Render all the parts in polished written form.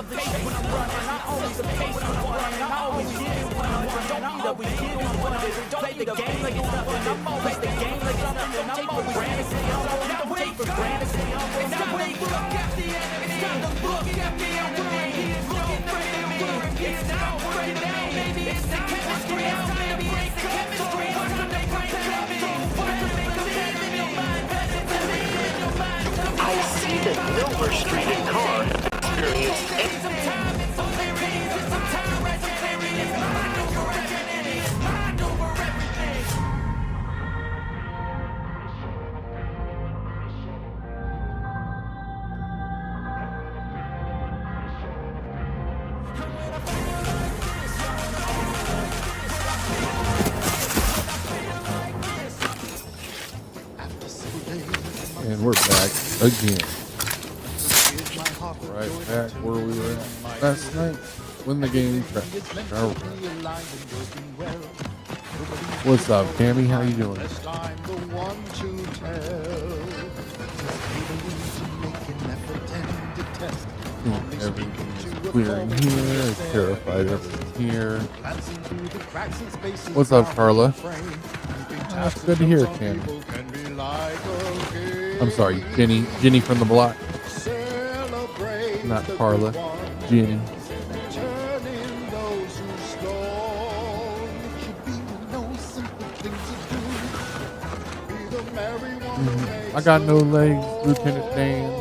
the chase when I'm running. I always the pace when I'm running. I always get it when I'm running. Don't need a begin with one of this. Play the game like it's nothing. I'm always the game like it's nothing. Don't take for granted. Say I'm always don't take for granted. Say I'm always it's time to look at the enemy. It's time to look at the enemy. He is looking for me. It's time to break down, baby. It's the chemistry. It's time to break the chemistry. It's time to make a I see that no restricted car experienced And we're back again. Right back where we were at last night when the game crashed. What's up, Cammy? How you doing? Everything's clear in here. I clarified everything here. What's up, Carla? That's good to hear, Cammy. I'm sorry, Jenny from the block. Not Carla, Jenny. I got no legs, Lieutenant Dan.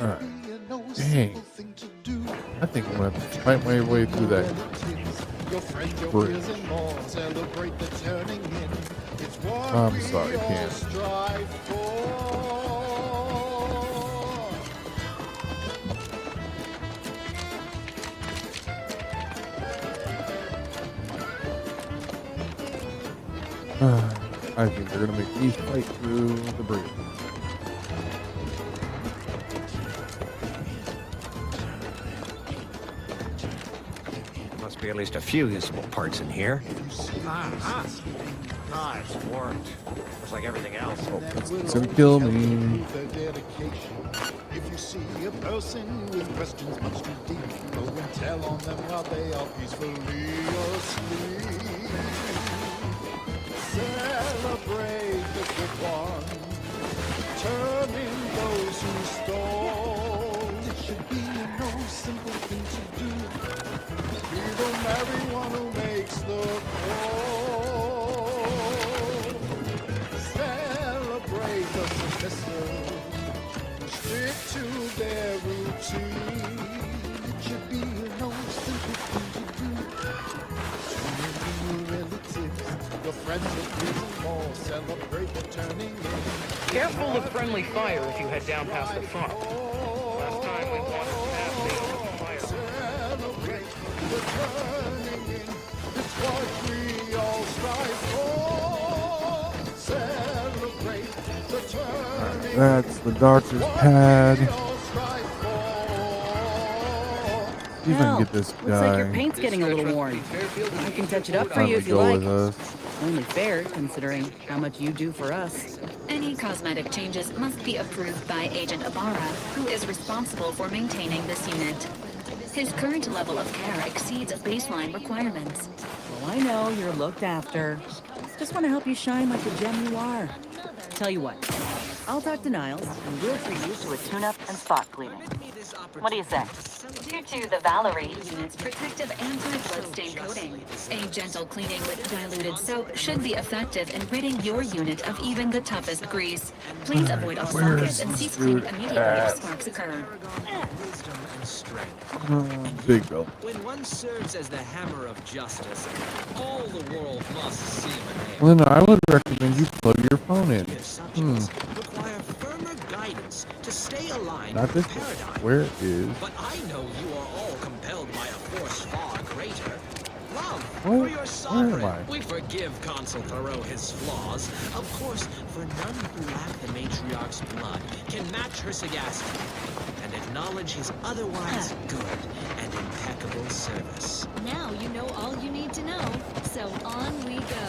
Alright. Dang. I think I'm going to have to fight my way through that bridge. I'm sorry, Cam. I think they're going to make me fight through the bridge. Must be at least a few usable parts in here. It's worked. Just like everything else. Oh, it's going to kill me. If you see a person with questions much too deep, go and tell on them while they are peacefully asleep. Celebrate the good one, turning those who stole. It should be no simple thing to do. Be the merry one who makes the call. Celebrate the submissive, stick to their routine. It should be no simple thing to do. Turning your relatives, your friends of prison more, celebrate the turning in. Careful of friendly fire if you head down past the front. Last time we wanted to pass the fire. Celebrate the turning in. It's what we all strive for. Celebrate the turning in. That's the doctor's pad. See if I can get this guy. Looks like your paint's getting a little worn. I can touch it up for you if you like. Only fair, considering how much you do for us. Any cosmetic changes must be approved by Agent Ibarra, who is responsible for maintaining this unit. His current level of care exceeds baseline requirements. Well, I know you're looked after. Just want to help you shine like the gem you are. Tell you what, I'll talk to Niles, and we'll treat you to a tune-up and spot cleaning. What do you say? Due to the Valerie unit's protective anti-bloodstain coating, a gentle cleaning with diluted soap should be effective in ridding your unit of even the toughest grease. Please avoid all sockets and cease cleaning immediately if sparks occur. Big belt. When one serves as the hammer of justice, all the world must see him. Well, then I would recommend you plug your phone in. Require firmer guidance to stay aligned Not this with paradigm. Where is? But I know you are all compelled by a force far greater. Love What? for your sovereign. Where am I? We forgive Consul Thoreau his flaws. Of course, for none who lack the matriarch's blood can match her sagacity and acknowledge his otherwise good and impeccable service. Now you know all you need to know. So on we go.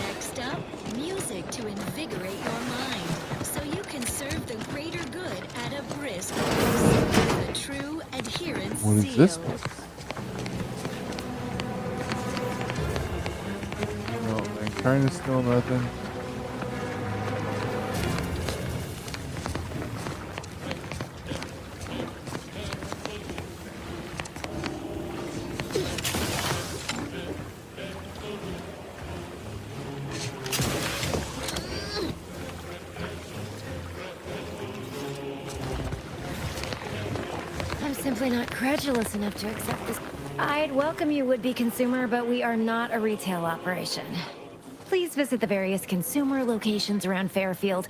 Next Next up, music to invigorate your mind, so you can serve the greater good at a brisk pace. The true adherence What is seal. this one? No, man, kinda still nothing. I'm simply not credulous enough to accept this. I'd welcome you, would-be consumer, but we are not a retail operation. Please visit the various consumer locations around Fairfield.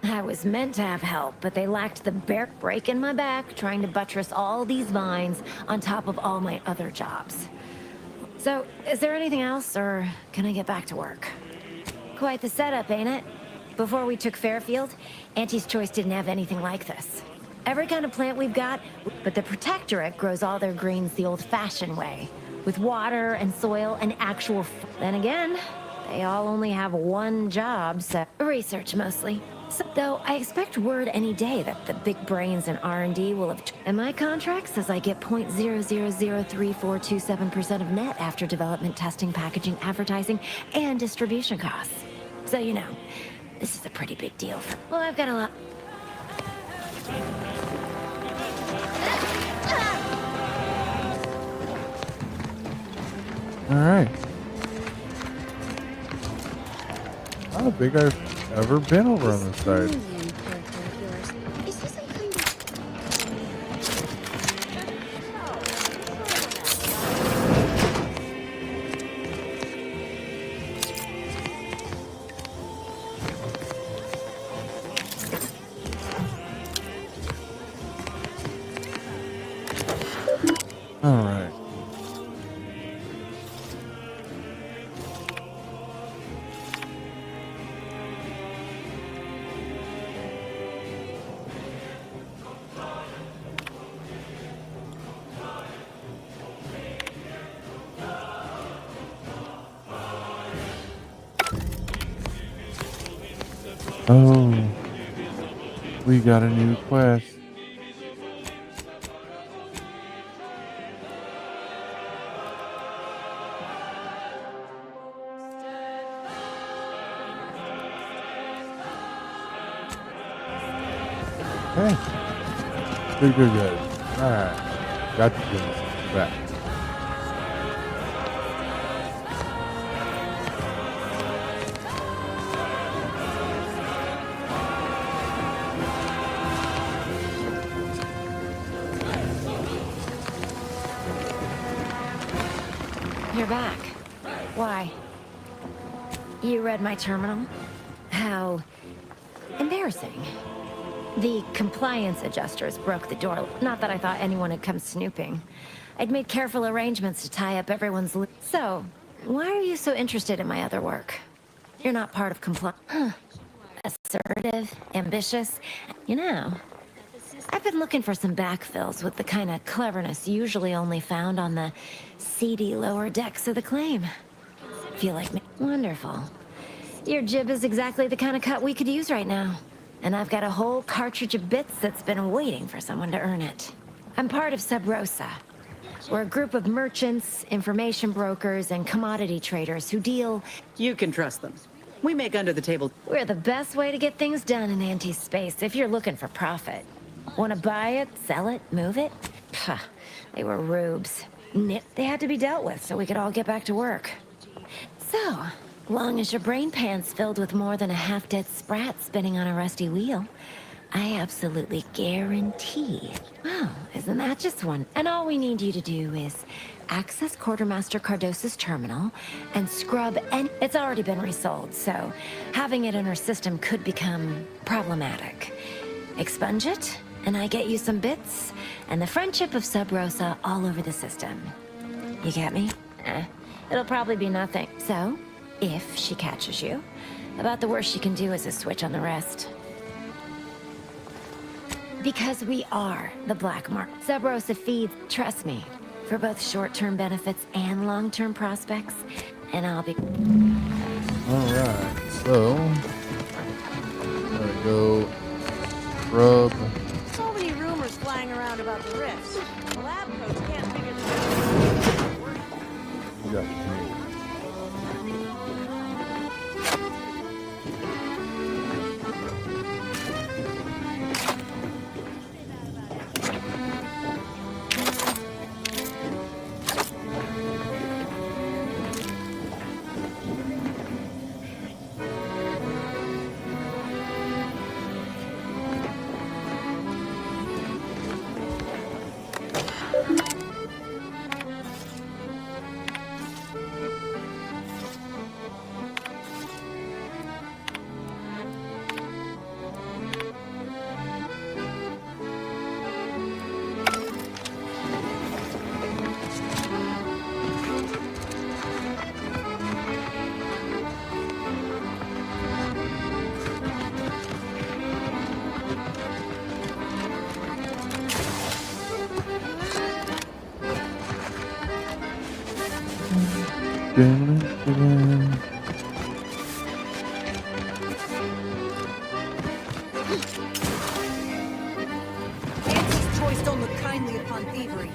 I was meant to have help, but they lacked the break in my back trying to buttress all these vines on top of all my other jobs. So, is there anything else, or can I get back to work? Quite the setup, ain't it? Before we took Fairfield, Auntie's Choice didn't have anything like this. Every kind of plant we've got, but the Protectorate grows all their greens the old-fashioned way, with water and soil and actual. Then again, they all only have one job, so research mostly. So, though I expect word any day that the big brains in R&D will have. And my contract says I get 0.0003427% of net after development, testing, packaging, advertising, and distribution costs. So you know, this is a pretty big deal. Well, I've got a lot. Alright. I don't think I've ever been over on this side. Alright. Oh, we got a new quest. Hey, good. Alright, got the goodness back. You're back. Why? You read my terminal? How embarrassing. The compliance adjusters broke the door. Not that I thought anyone had come snooping. I'd made careful arrangements to tie up everyone's So, why are you so interested in my other work? You're not part of compliance. Assertive, ambitious. You know, I've been looking for some backfills with the kind of cleverness usually only found on the seedy lower decks of the claim. Feel like me? Wonderful. Your jib is exactly the kind of cut we could use right now. And I've got a whole cartridge of bits that's been waiting for someone to earn it. I'm part of Sub Rosa. We're a group of merchants, information brokers, and commodity traders who deal... You can trust them. We make under the table. We're the best way to get things done in anti-space if you're looking for profit. Want to buy it, sell it, move it? Pah, they were rubes. They had to be dealt with so we could all get back to work. So, long as your brain pan's filled with more than a half-dead sprat spinning on a rusty wheel, I absolutely guarantee. Wow, isn't that just one? And all we need you to do is access Quartermaster Cardosa's terminal and scrub It's already been resold, so having it in her system could become problematic. Expunge it, and I get you some bits, and the friendship of Sub Rosa all over the system. You get me? It'll probably be nothing. So, if she catches you, about the worst she can do is a switch on the rest. Because we are the black market. Sub Rosa feeds, trust me, for both short-term benefits and long-term prospects, and I'll be... Alright, so gotta go scrub. So many rumors flying around about the rifts. The lab coats can't figure them out. We got Nancy's choice don't look kindly upon thievery.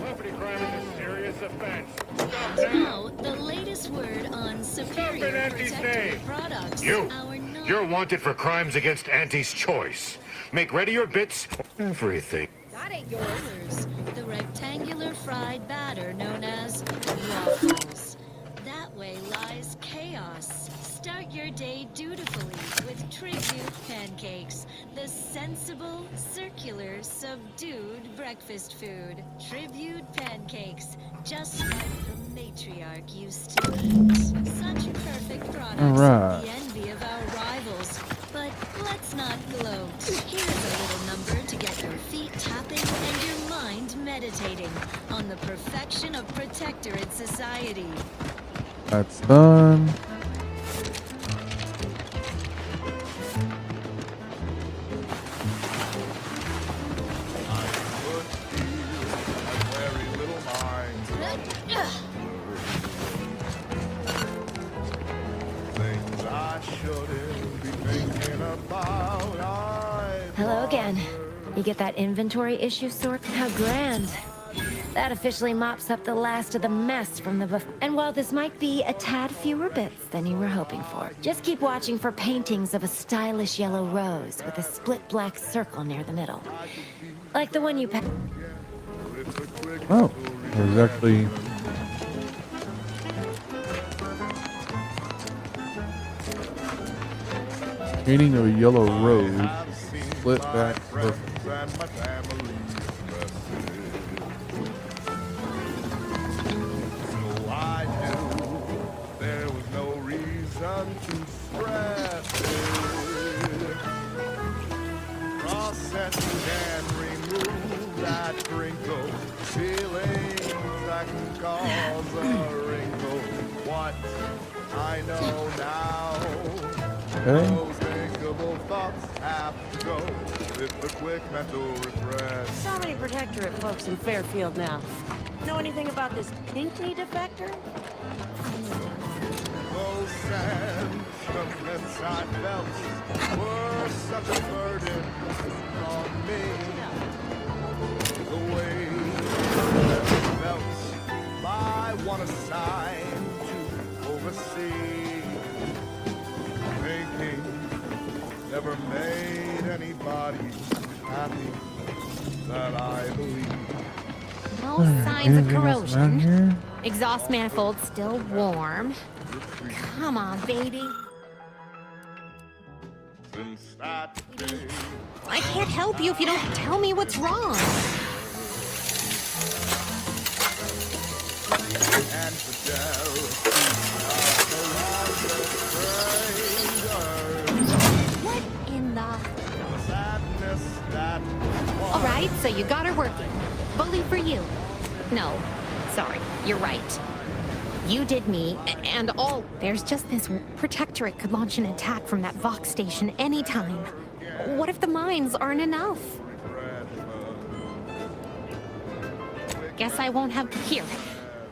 Property crime is a serious offense. Stop Now, the latest word on superior Auntie's protective name. products. You. Our non- You're wanted for crimes against Auntie's choice. Make ready your bits. Everything. That ain't yours. The rectangular fried batter known as waffles. That way lies chaos. Start your day dutifully with Tribute Pancakes, the sensible, circular, subdued breakfast food. Tribute Pancakes, just like the matriarch used to eat. Such perfect products, Alright. the envy of our rivals. But let's not gloat. Here's a little number to get your feet tapping and your mind meditating on the perfection of Protectorate society. That's done. Things I shouldn't be thinking about. Hello again. You get that inventory issue sorted? How grand. That officially mops up the last of the mess from the and while this might be a tad fewer bits than you were hoping for, just keep watching for paintings of a stylish yellow rose with a split black circle near the middle. Like the one you Oh, there's actually painting of a yellow rose, split back circle. And my family's so I knew there was no reason to stress it. Process can remove that wrinkle, feelings that can cause a wrinkle. What I know now, those thinkable thoughts have to go with the quick mental refresh. So many Protectorate folks in Fairfield now. Know anything about this Pinckney defector? Those sentiments I felt were such a burden on me. The way I felt by one assigned to oversee. Thinking never made anybody happy that I believe. No signs of corrosion. Exhaust manifold still warm. Come on, baby. Since that day, I can't help you if you don't tell me what's wrong. and the jealousy of the strangers. What in the... The sadness that All right, so you got her working. Bully for you. No, sorry, you're right. You did me, and all... There's just this... Protectorate could launch an attack from that Vox station anytime. What if the mines aren't enough? Guess I won't have... Here.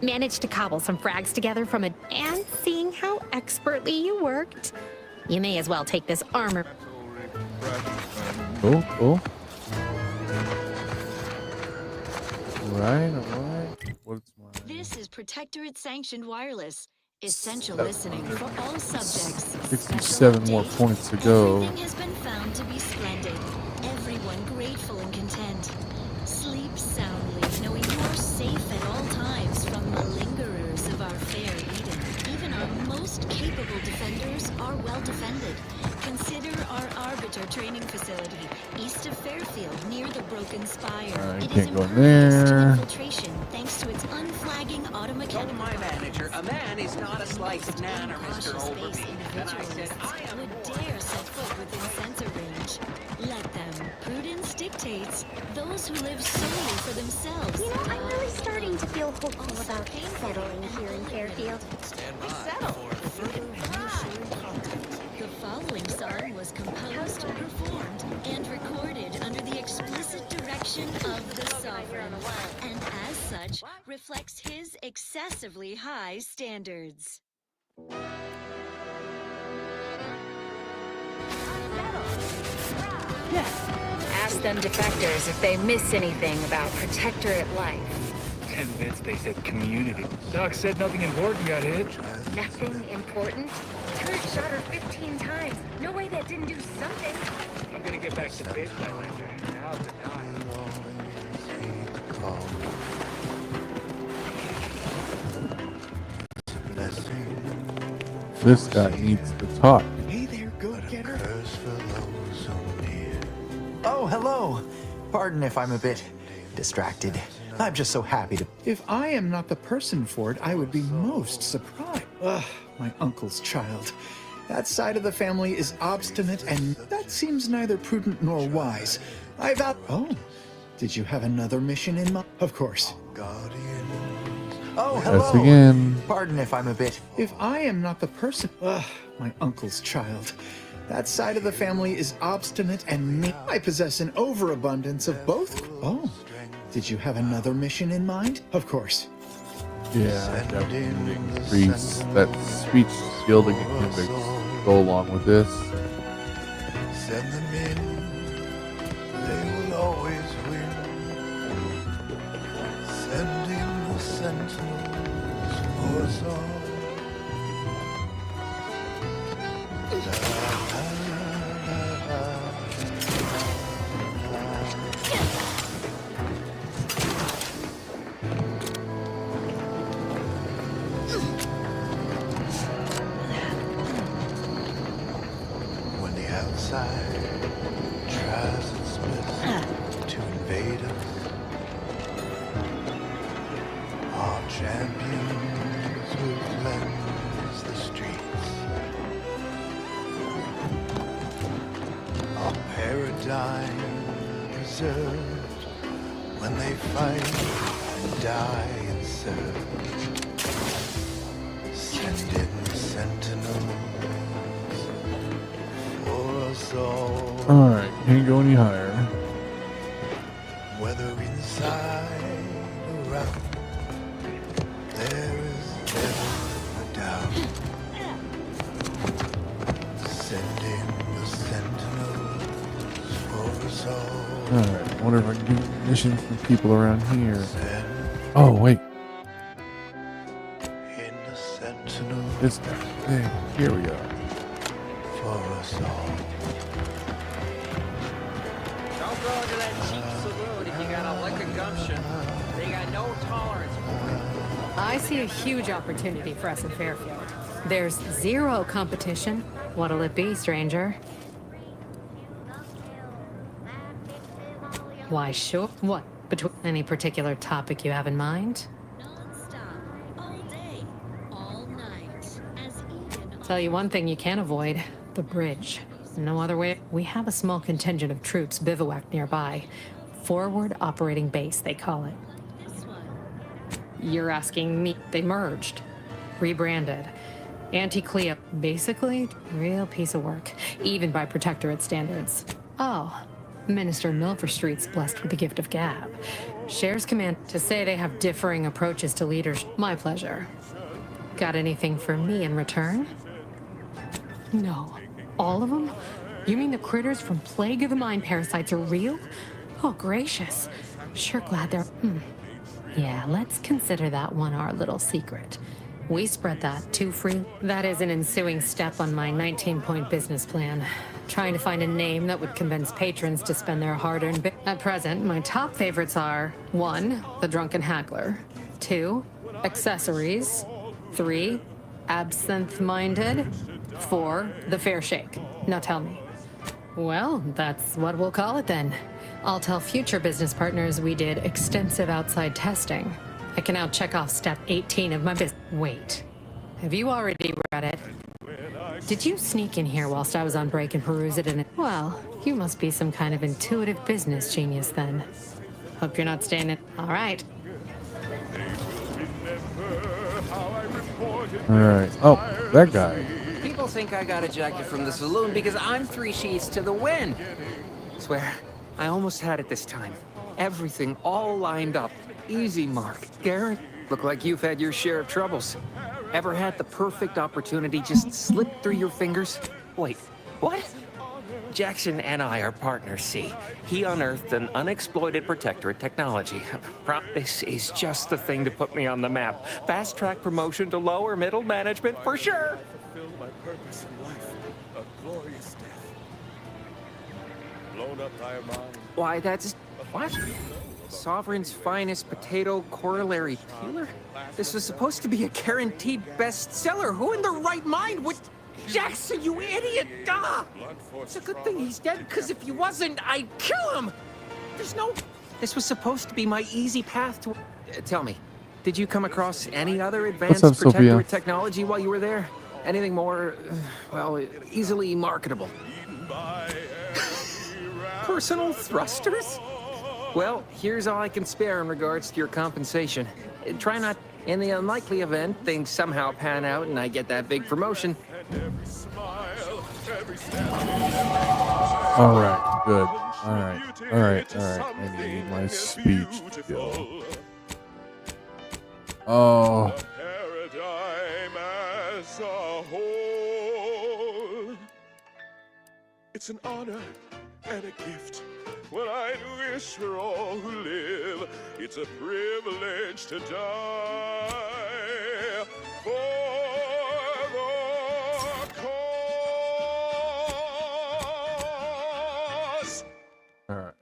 Managed to cobble some frags together from a... And seeing how expertly you worked, you may as well take this armor. Cool, cool. Right, alright. What's my... This is Protectorate Sanctioned Wireless. Essential listening for all subjects. 67 more points to go. Everything has been found to be splendid. Everyone grateful and content. Sleep soundly, knowing you are safe at all times from the lingerers of our fair Eden. Even our most capable defenders are well defended. Consider our Arbiter training facility, east of Fairfield, near the Broken Spire. It is can't go in impervious to there. infiltration thanks to its unflagging automechanical. Told my manager, a man is not a slice of banana, Mr. Overby. And I said, I am would dare set foot within sensor range. Let them. Prudence dictates. Those who live solely for themselves. You know, I'm really starting to feel hopeful about settling here in Fairfield. The following song was composed, performed, and recorded under the explicit direction of the Sovereign, and as such, reflects his excessively high standards. Ask them defectors if they miss anything about Protectorate life. 10 bits, they said community. Doc said nothing important got hit. Nothing important? Turret shot her 15 times. No way that didn't do something. I'm gonna get back to base, Highlander. Now's the time. This guy needs to talk. Hey there, go-getter. Oh, hello. Pardon if I'm a bit distracted. I'm just so happy to... If I am not the person for it, I would be most surprised. Ugh, my uncle's child. That side of the family is obstinate, and that seems neither prudent nor wise. I vow... Oh, did you have another mission in mind? Of course. Oh, hello. Yes, again. Pardon if I'm a bit... If I am not the person... Ugh, my uncle's child. That side of the family is obstinate and me. I possess an overabundance of both. Oh, did you have another mission in mind? Of course. Yeah, I definitely increase that speech skill to go along with this. Send them in, they will always win. Sending the sentinels for us all. When the outside tries its best to invade us, our champions will cleanse the streets. Our paradigm preserved when they fight and die and serve. Send in the sentinels for us all. Alright, can't go any higher. Whether inside or out, there is never a doubt. Send in the sentinels for us all. Alright, I wonder if I can get missions from people around here. Oh, wait. In the sentinels This guy. Hey, here we go. for us all. Don't go into that cheap saloon if you got a lick of gumption. They got no tolerance for it. I see a huge opportunity for us in Fairfield. There's zero competition. What'll it be, stranger? Why, sure. What? Between any particular topic you have in mind? All day, all night, as Eden Tell you one thing you can't avoid. The bridge. No other way. We have a small contingent of troops bivouacked nearby. Forward Operating Base, they call it. You're asking me. They merged. Rebranded. Anti-Cleo. Basically, real piece of work. Even by Protectorate standards. Oh, Minister Milverstreet's blessed with the gift of gab. Shares command to say they have differing approaches to leadership. My pleasure. Got anything for me in return? No. All of them? You mean the critters from Plague of the Mind parasites are real? Oh, gracious. Sure glad they're... Yeah, let's consider that one our little secret. We spread that too free. That is an ensuing step on my 19-point business plan. Trying to find a name that would convince patrons to spend their hard-earned... At present, my top favorites are 1, the Drunken Haggler, 2, Accessories, 3, Absinthe-Minded, 4, the Fair Shake. Now tell me. Well, that's what we'll call it then. I'll tell future business partners we did extensive outside testing. I can now check off step 18 of my business. Wait, have you already read it? Did you sneak in here whilst I was on break and peruse it in it? Well, you must be some kind of intuitive business genius then. Hope you're not staying in. All right. All right. Oh, that guy. People think I got ejected from the saloon because I'm 3 sheets to the wind. Swear, I almost had it this time. Everything all lined up. Easy mark. Garrett, look like you've had your share of troubles. Ever had the perfect opportunity just slip through your fingers? Wait, what? Jackson and I are partners, see. He unearthed an unexploited protectorate technology. This is just the thing to put me on the map. Fast-track promotion to lower middle management for sure. Fulfill my purpose in life, a glorious death. Blown up by a mine. Why, that's... What? Sovereign's finest potato corollary peeler? This was supposed to be a guaranteed bestseller. Who in their right mind would... Jackson, you idiot! Ah! It's a good thing he's dead, because if he wasn't, I'd kill him! There's no... This was supposed to be my easy path to... tell me, did you come across any other advanced protectorate technology while you were there? Anything more, well, easily marketable? Personal thrusters? Well, here's all I can spare in regards to your compensation. Try not... In the unlikely event things somehow pan out and I get that big promotion... All right, good. All right. I need my speech skill. Oh. Paradigm as a whole. It's an honor and a gift. When I wish for all who live, it's a privilege to die for the cause. All right.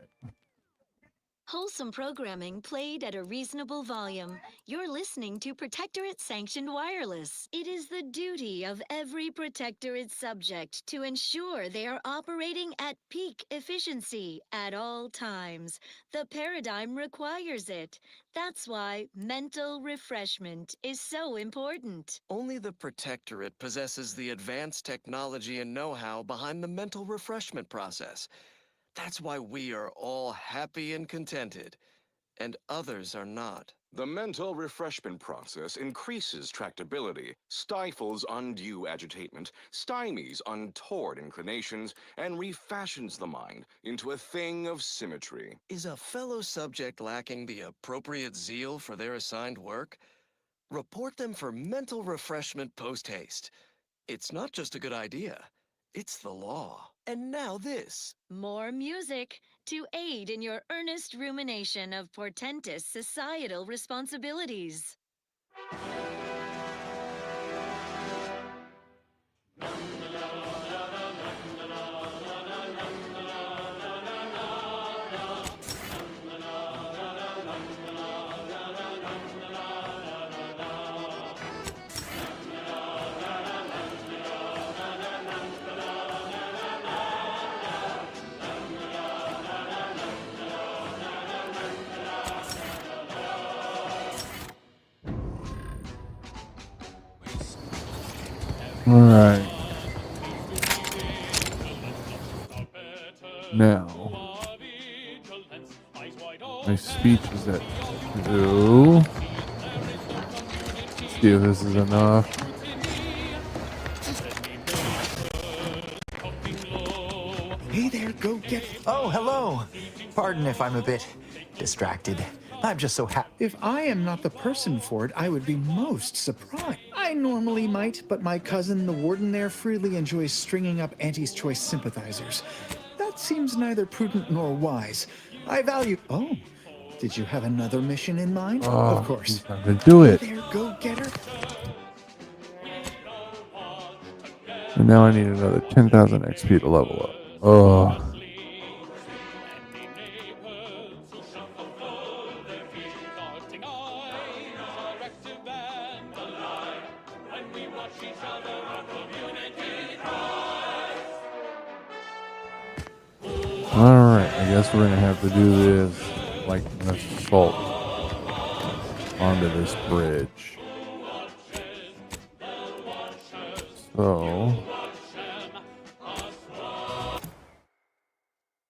Wholesome programming played at a reasonable volume. You're listening to Protectorate Sanctioned Wireless. It is the duty of every Protectorate subject to ensure they are operating at peak efficiency at all times. The paradigm requires it. That's why mental refreshment is so important. Only the Protectorate possesses the advanced technology and know-how behind the mental refreshment process. That's why we are all happy and contented, and others are not. The mental refreshment process increases tractability, stifles undue agitation, stymies untoward inclinations, and refashions the mind into a thing of symmetry. Is a fellow subject lacking the appropriate zeal for their assigned work? Report them for mental refreshment post-haste. It's not just a good idea, it's the law. And now this. More music to aid in your earnest rumination of portentous societal responsibilities. All right. Now, my speech is at 2. Let's see if this is enough. Hey there, go get... Oh, hello. Pardon if I'm a bit distracted. I'm just so happy. If I am not the person for it, I would be most surprised. I normally might, but my cousin, the warden there, freely enjoys stringing up Auntie's Choice sympathizers. That seems neither prudent nor wise. I value... Oh, did you have another mission in mind? Oh, of course. he's not gonna do it. Hey there, go get her. And now I need another 10,000 XP to level up. Oh. Alright, I guess we're gonna have to do this like an assault onto this bridge. So,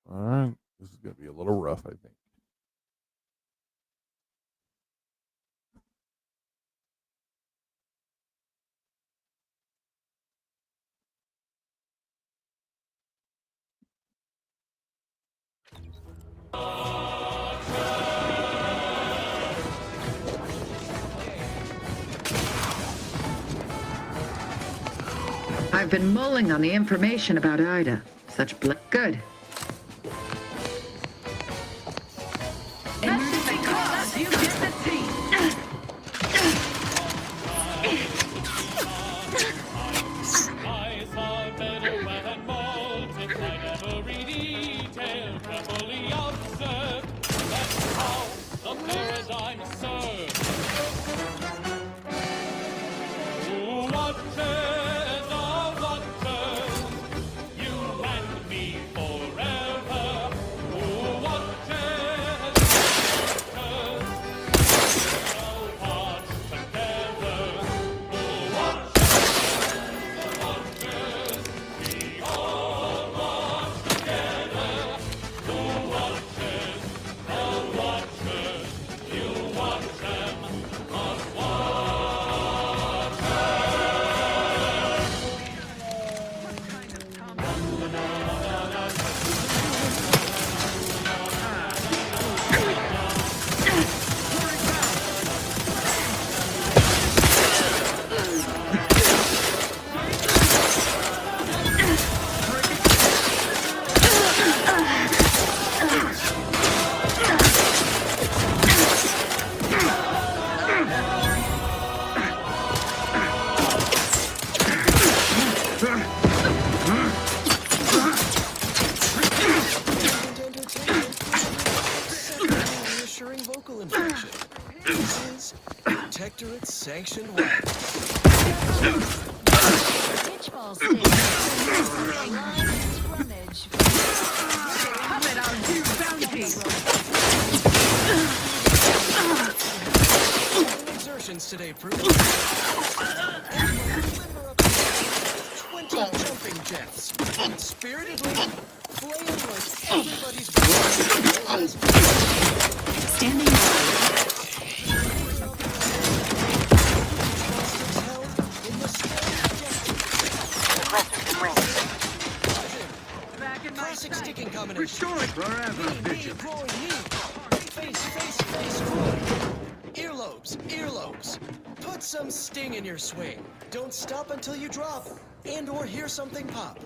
alright, this is gonna be a little rough, I think. I've been mulling on the information about Ida. Such good. That's because you get the team. Protectorate sanctioned weapons. Pitchball stage. Scrimmage. Come it on, you bounty. Exertions today, prove 20 jumping jets. Spiritedly playing like everybody's Standing by. Classic sticking combination. Restore it forever, vision. Face. Earlobes. Put some sting in your swing. Don't stop until you drop and or hear something pop.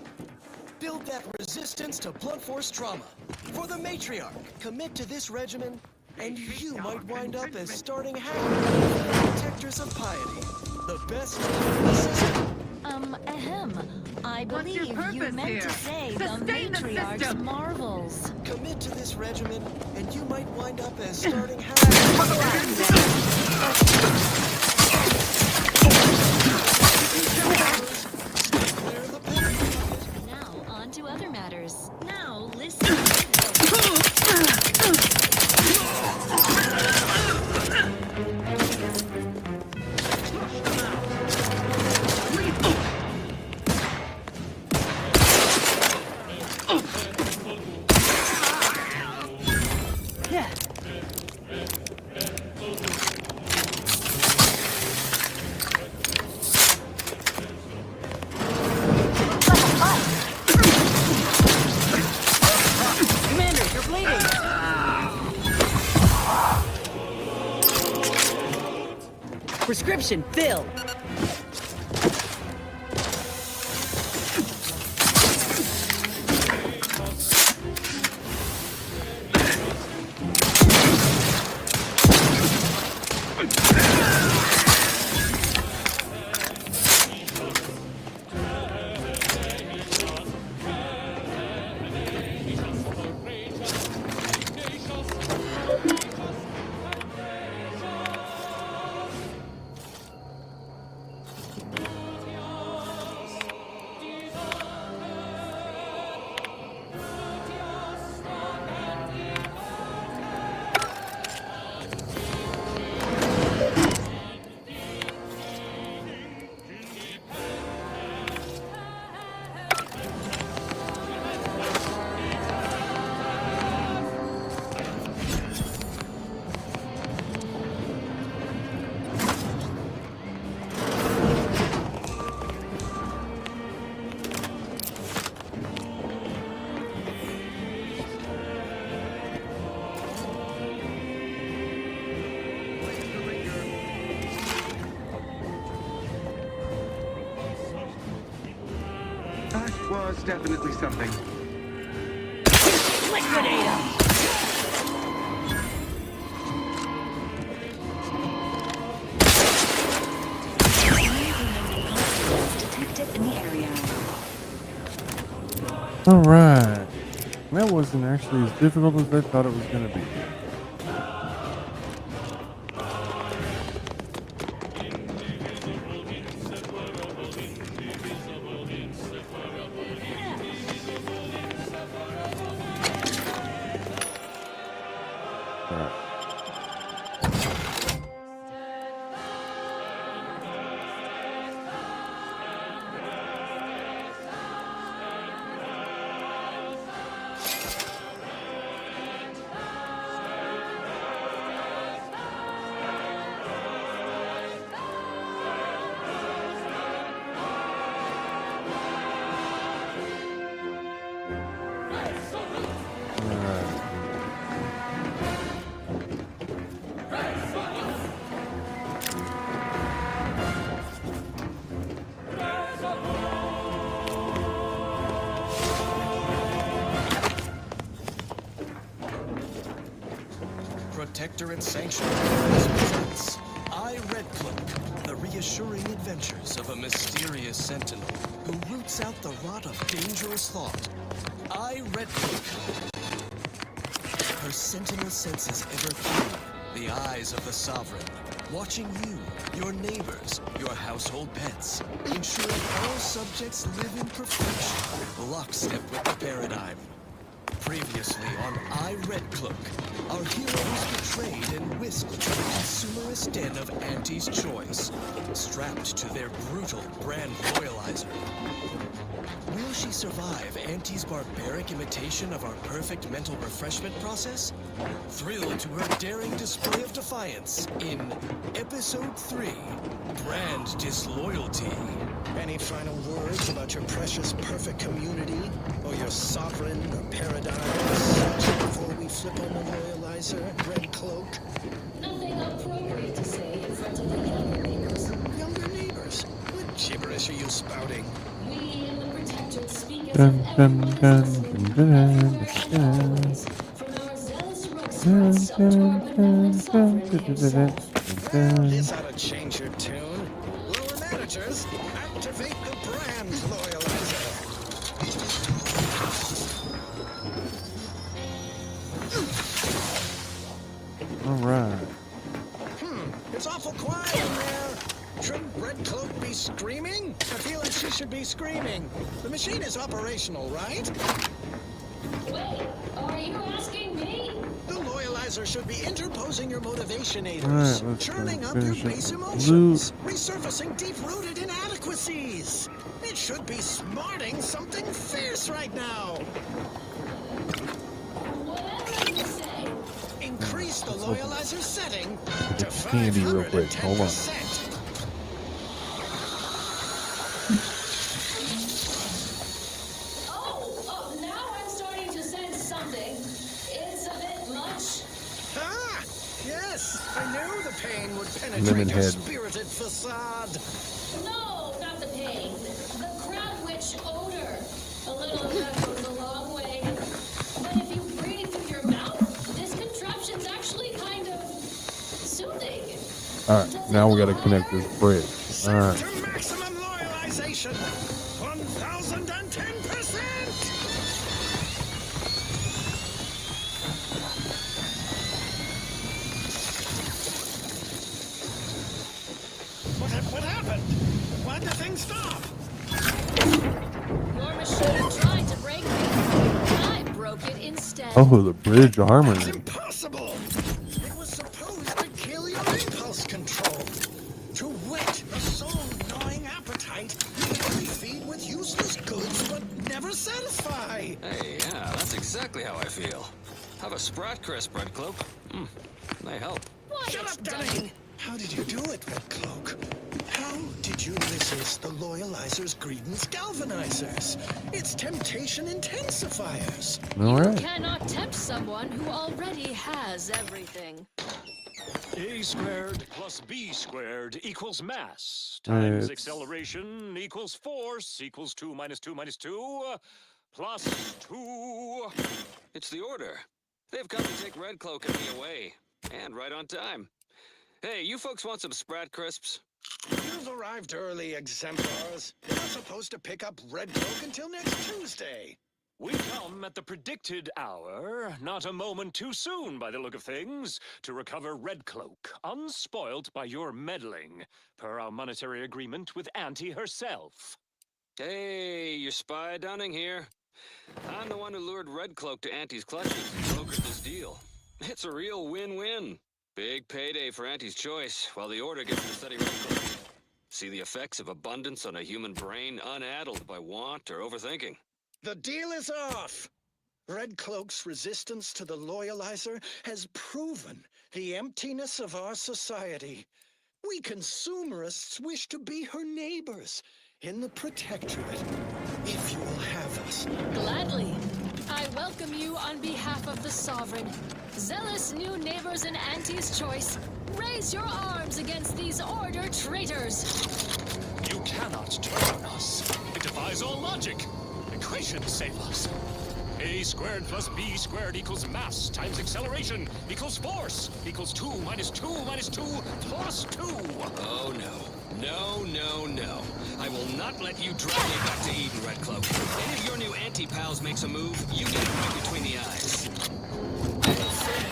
Build that resistance to blunt force trauma. For the matriarch, commit to this regimen, and you might wind up as starting half the protectors of piety. The best in the system. I believe you meant here? to say the Sustain the matriarch's system. marvels. Commit to this regimen, and you might wind up as starting half. Now, on to other matters. Now, listen. Description filled. That was definitely something. Liquidate him! Detected in the area. Alright. That wasn't actually as difficult as I thought it was going to be. Protectorate Sanctuary presents I, Red Cloak, the reassuring adventures of a mysterious sentinel who roots out the rot of dangerous thought. I, Red Cloak. Her sentinel senses ever keen, the eyes of the sovereign, watching you, your neighbors, your household pets, ensuring all subjects live in perfection, lockstep with the paradigm. Previously on I, Red Cloak, our heroes betrayed and whisked to the consumerist den of Auntie's Choice, strapped to their brutal brand loyalizer. Will she survive Auntie's barbaric imitation of our perfect mental refreshment process? Thrilled to her daring display of defiance in Episode 3, Brand Disloyalty. Any final words about your precious perfect community, or your sovereign or paradigm before we flip on the loyalizer, Red Cloak? Nothing appropriate to say in front of the younger neighbors. Younger neighbors? What gibberish are you spouting? We in the Protectorate speak as Dun, if dun, everyone dun, is listening. dun, dun, From our zealous rogue dun, scouts up to our dun, benevolent sovereign dun, himself. Well, this ought to change your tune. Lower managers, activate the brand loyalizer. Alright. It's awful quiet in there. Shouldn't Red Cloak be screaming? I feel like she should be screaming. The machine is operational, right? Wait, are you asking me? The loyalizer should be interposing your motivationators, Alright, let's churning up finish your up base the emotions, resurfacing deep-rooted inadequacies. It should be smarting something fierce right now. Whatever you say. Increase the let's open loyalizer setting Get to the candy real quick. Hold on. 510%. Oh, now I'm starting to sense something. It's a bit much. Ah, yes, I knew the pain would Lemon penetrate your head. spirited facade. No, not the pain. The crab witch odor. A little of that goes a long way. But if you breathe through your mouth, this contraption's actually kind of soothing. Alright, now we gotta connect this bridge. Alright. To maximum loyalization, 1010%. What happened? Why'd the thing stop? Your machine tried to break me. I broke it instead. Oh, the bridge harmony. Impossible! It was supposed to kill your impulse control. To whet a soul-gnawing appetite, you only feed with useless goods but never satisfy. Hey, yeah, that's exactly how I feel. Have a Sprat Crisp, Red Cloak. They help. Shut up, Dunning! How did you do it, Red Cloak? How did you resist the Loyalizer's Greedence Galvanizers? Its temptation intensifiers. Alright. Cannot tempt someone who already has everything. A squared plus B squared equals mass times It's- acceleration equals force equals 2 minus 2 minus 2 plus 2. It's the Order. They've come to take Red Cloak and me away. And right on time. Hey, you folks want some Sprat Crisps? You've arrived early, exemplars. You're not supposed to pick up Red Cloak until next Tuesday. We come at the predicted hour, not a moment too soon by the look of things, to recover Red Cloak, unspoilt by your meddling, per our monetary agreement with Auntie herself. Hey, your spy Dunning here. I'm the one who lured Red Cloak to Auntie's clutches and brokered this deal. It's a real win-win. Big payday for Auntie's choice, while the Order gets to study Red Cloak. See the effects of abundance on a human brain unaddled by want or overthinking. The deal is off! Red Cloak's resistance to the Loyalizer has proven the emptiness of our society. We consumerists wish to be her neighbors in the Protectorate, if you will have us. Gladly. I welcome you on behalf of the Sovereign. Zealous new neighbors in Auntie's choice, raise your arms against these Order traitors. You cannot turn us. It defies all logic. Equations save us. A squared plus B squared equals mass times acceleration equals force equals 2 minus 2 minus 2 plus 2. Oh no. No, no, no. I will not let you drag me back to Eden, Red Cloak. Any of your new anti-pals makes a move, you get it right between the eyes.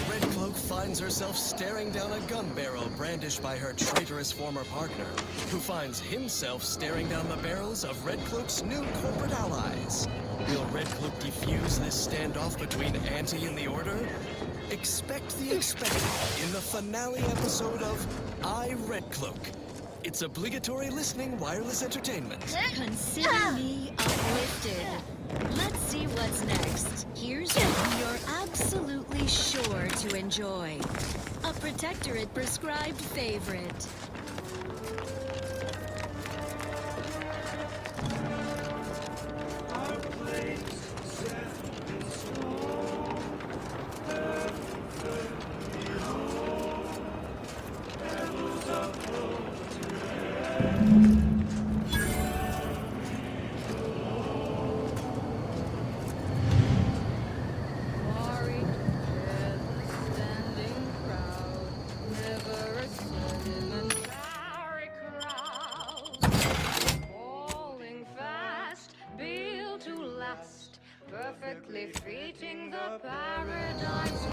Red Cloak finds herself staring down a gun barrel brandished by her traitorous former partner, who finds himself staring down the barrels of Red Cloak's new corporate allies. Will Red Cloak defuse this standoff between Auntie and the Order? Expect the expected in the finale episode of I, Red Cloak. It's obligatory listening wireless entertainment. Consider me uplifted. Let's see what's next. Here's one you're absolutely sure to enjoy. A Protectorate prescribed favorite. Perfectly fitting the paradise.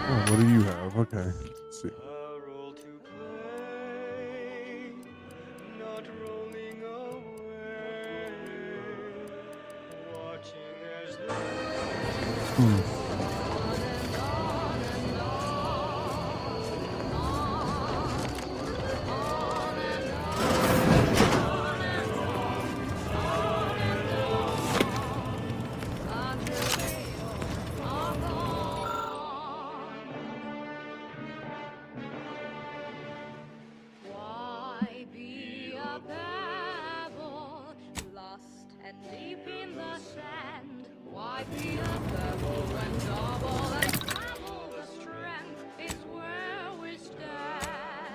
Oh, what do you have? Okay, let's see. Why be a pebble, lost and deep in the sand? Why be a pebble when double and treble the strength is where we stand?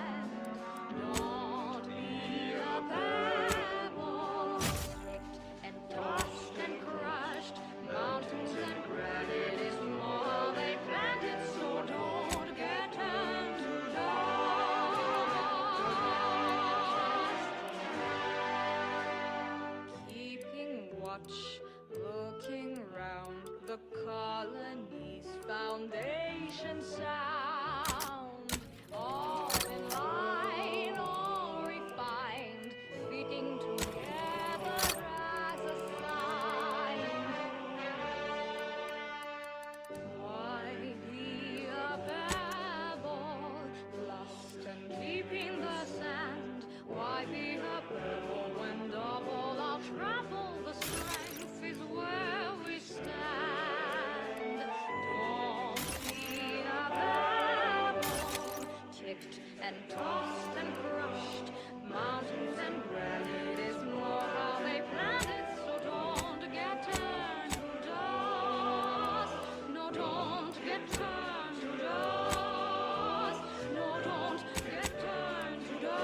Looking round the colony's foundation sound, all in line, all refined, speaking together as a sign. Why be a babble, lost and deep in the sand? Why be a pebble when double our travel? The strength is where we stand. Don't be a babble, ticked and tossed and crushed. Mountains and granite is more how they planned it, so don't get turned to dust. No, don't get turned to dust. No, don't get turned to dust.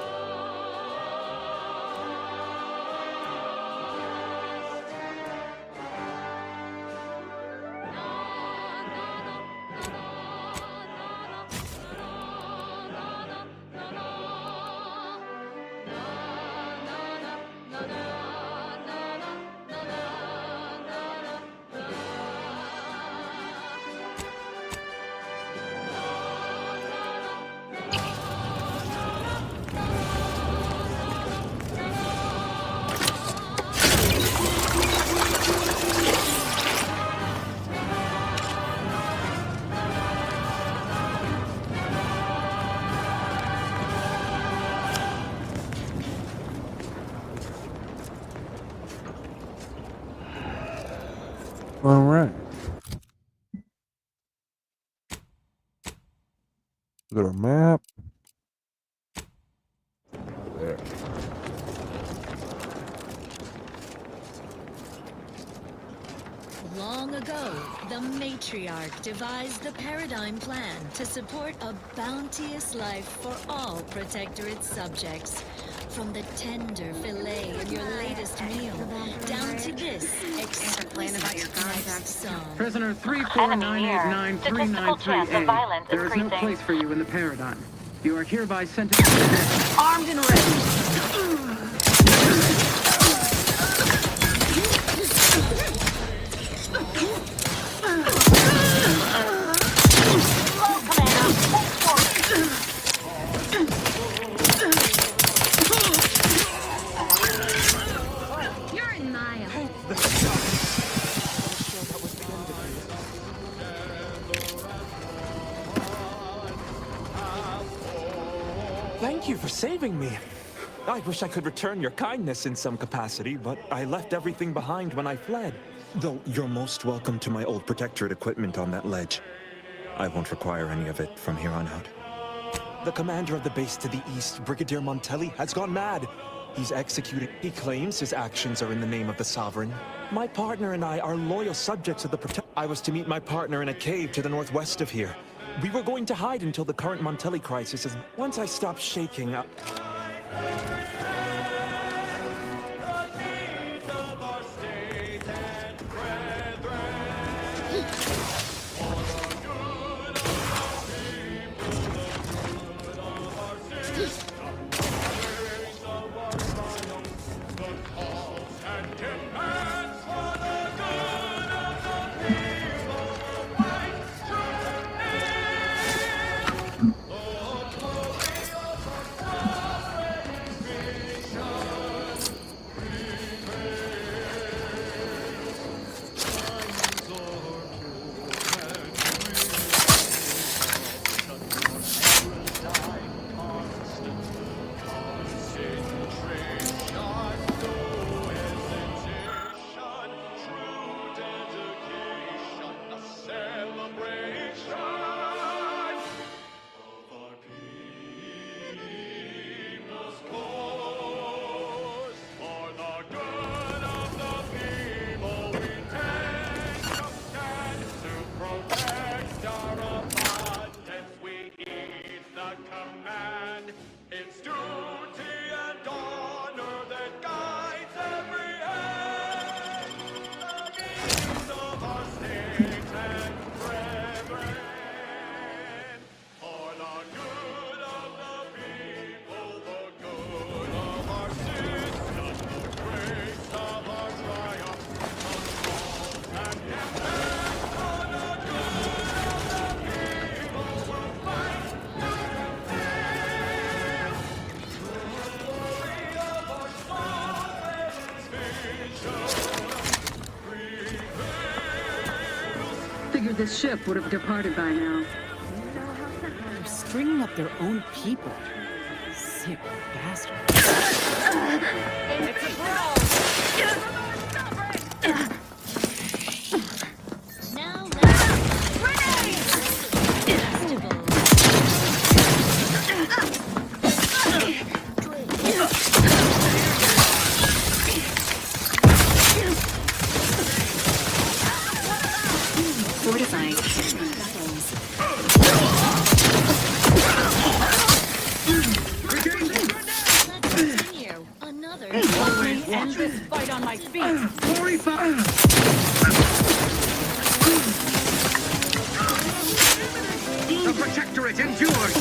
All right. Look at our map. There. Long ago, the matriarch devised the paradigm plan to support a bounteous life for all Protectorate subjects. From the tender fillet in your latest meal, down to this exquisite next song. Prisoner 349893938A. There is no place for you in the paradigm. You are hereby sentenced to death. Armed and ready. You're in my Thank you for saving me. I wish I could return your kindness in some capacity, but I left everything behind when I fled. Though you're most welcome to my old Protectorate equipment on that ledge. I won't require any of it from here on out. The commander of the base to the east, Brigadier Montelli, has gone mad. He's executing. He claims his actions are in the name of the Sovereign. My partner and I are loyal subjects of the I was to meet my partner in a cave to the northwest of here. We were going to hide until the current Montelli crisis is... Once I stopped shaking up... figured this ship would have departed by now. They're stringing up their own people. Sick bastard. It's a brawl! Now let's festival. Fortifying. Let's continue. Another End this fight on my feet. The Protectorate endures!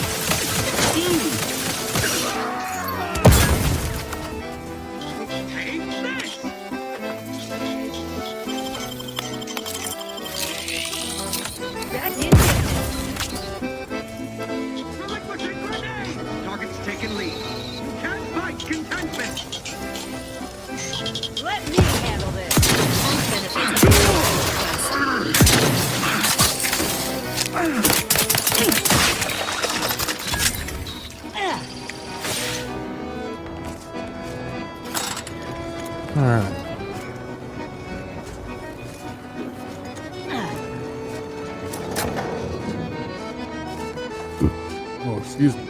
Take this! Back in. Relinquishing grenade! Target's taken lead. You can't fight contentment! Let me handle this. Alright. Oh, excuse me.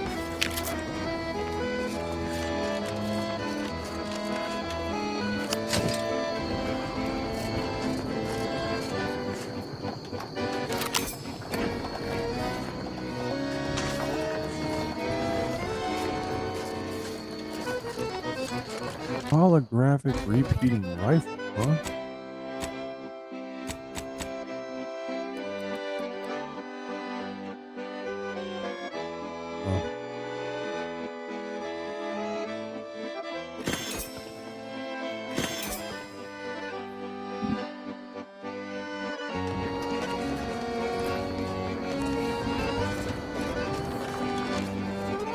Holographic repeating rifle, huh? Oh.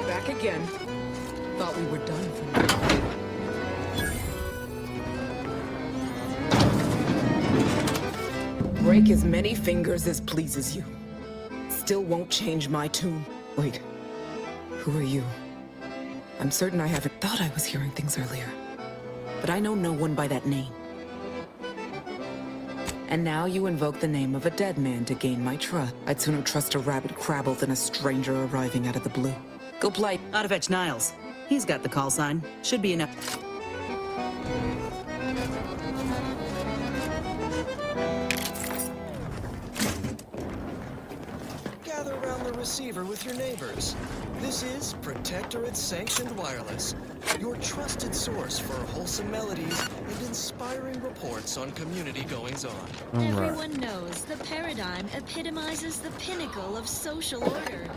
Back again. Thought we were done for now. Break as many fingers as pleases you. Still won't change my tune. Wait. Who are you? I'm certain I haven't thought I was hearing things earlier. But I know no one by that name. And now you invoke the name of a dead man to gain my trust. I'd sooner trust a rabid crabble than a stranger arriving out of the blue. Go play. Gotta fetch Niles. He's got the call sign. Should be enough. Gather around the receiver with your neighbors. This is Protectorate Sanctioned Wireless, your trusted source for wholesome melodies and inspiring reports on community goings-on. Everyone knows the paradigm epitomizes the pinnacle of social order.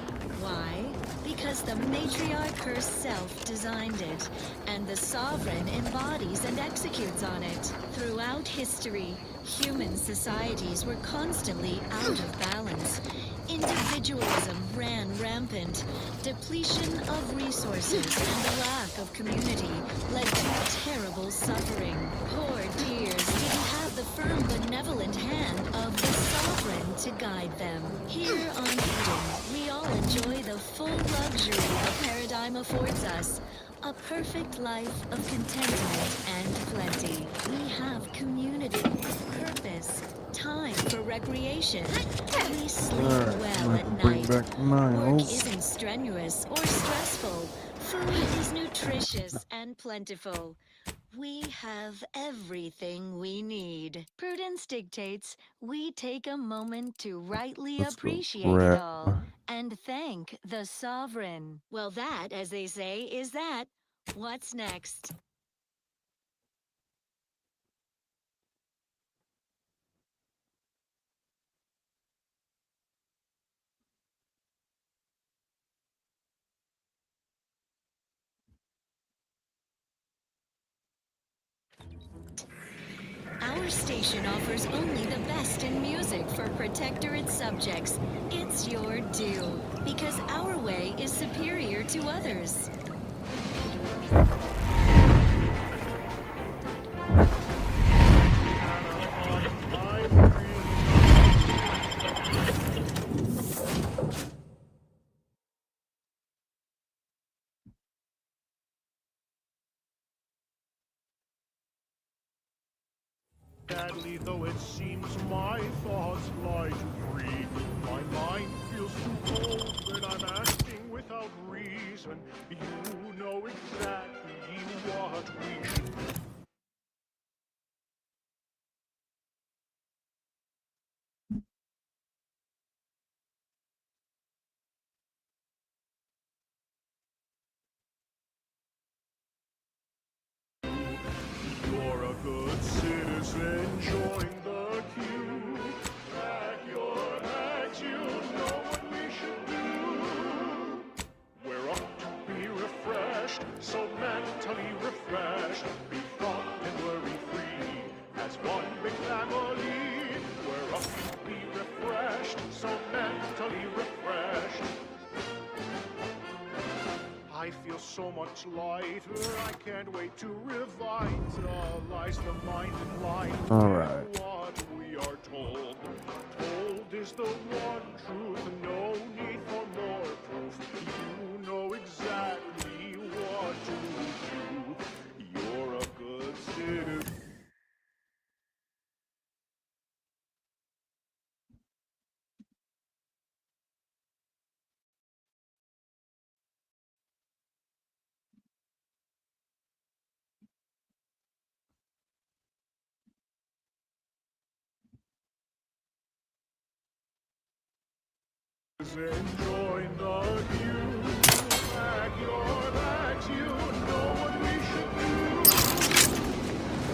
Why? Because the matriarch herself designed it, and the sovereign embodies and executes on it. Throughout history, human societies were constantly out of balance. Individualism ran rampant. Depletion of resources and the lack of community led to terrible suffering. Poor dears didn't have the firm, benevolent hand of the sovereign to guide them. Here on Eden, we all enjoy the full luxury the paradigm affords us. A perfect life of contentment and plenty. We have community, purpose, time for recreation. We sleep well at night. Work isn't strenuous or stressful. Food is nutritious and plentiful. We have everything we need. Prudence dictates we take a moment to rightly appreciate it all and thank the sovereign. Well, that, as they say, is that. What's next? Our station offers only the best in music for Protectorate subjects. It's your due, because our way is superior to others. badly though it seems, my thoughts fly too free. My mind feels too cold when I'm acting without reason. You know exactly what we should do. You're a good citizen, join the queue. Pack your bags, you know what we should do. We're up to be refreshed, so mentally refreshed. Be thought and worry-free as one big family. We're up to be refreshed, so mentally refreshed. I feel so much lighter, I can't wait to revitalize the mind and line. All right. What we are told. Told is the one truth, no need for more proof. You know exactly what to do. You're a good citizen. Join the queue, pack your bags, you know what we should do.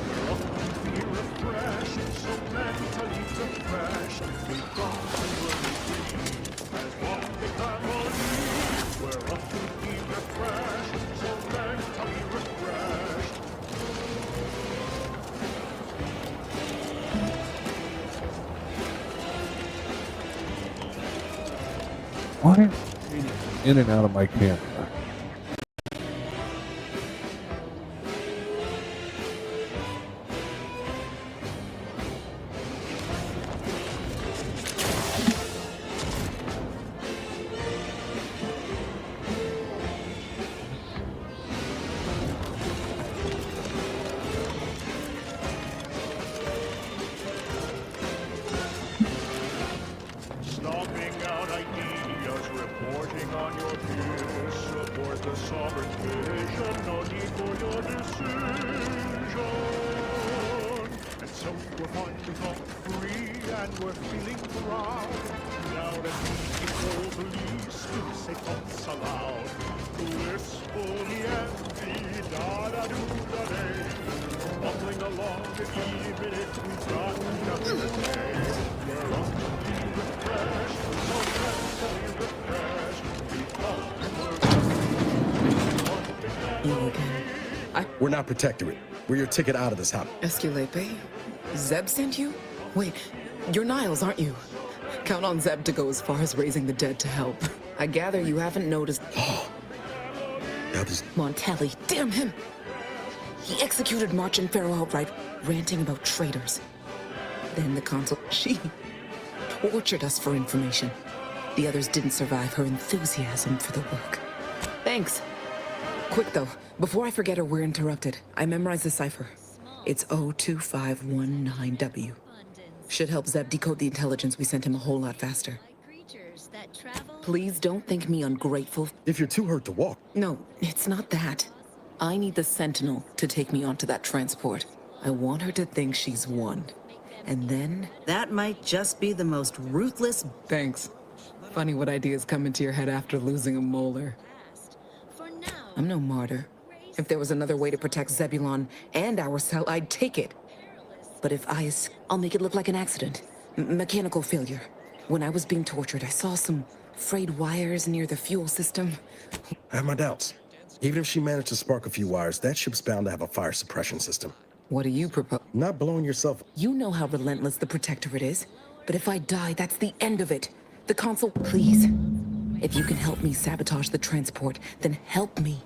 We're up to be refreshed, so mentally refreshed. We got to worry free as one big family. We're up to be refreshed, so mentally refreshed. Why am I in and out of my camera? Stomping out ideas, reporting on your peers. Support the sovereign vision, no need for your decision. And so we're finally thought free, and we're feeling proud. Now that we can boldly say thoughts aloud. Blissfully empty, da-da-do-da-day. Bumbling along, even if we've got nothing to say. We're on to be refreshed, so mentally refreshed. We thought we were You again. We're not Protectorate. We're your ticket out of this house. Esculape? Zeb sent you? Wait, you're Niles, aren't you? Count on Zeb to go as far as raising the dead to help. I gather you haven't noticed. Montelli, damn him! He executed March and Pharaoh outright, ranting about traitors. Then the consul, she tortured us for information. The others didn't survive her enthusiasm for the work. Thanks. Quick though, before I forget or we're interrupted, I memorized the cipher. It's O2519W. Should help Zeb decode the intelligence we sent him a whole lot faster. Please don't think me ungrateful. If you're too hurt to walk. No, it's not that. I need the Sentinel to take me onto that transport. I want her to think she's won. And then... That might just be the most ruthless... Thanks. Funny what ideas come into your head after losing a molar. I'm no martyr. If there was another way to protect Zebulon and our cell, I'd take it. But if I'll make it look like an accident. Mechanical failure. When I was being tortured, I saw some frayed wires near the fuel system. I have my doubts. Even if she managed to spark a few wires, that ship's bound to have a fire suppression system. What do you propose? Not blowing yourself. You know how relentless the Protectorate is. But if I die, that's the end of it. The Consul, please. If you can help me sabotage the transport, then help me.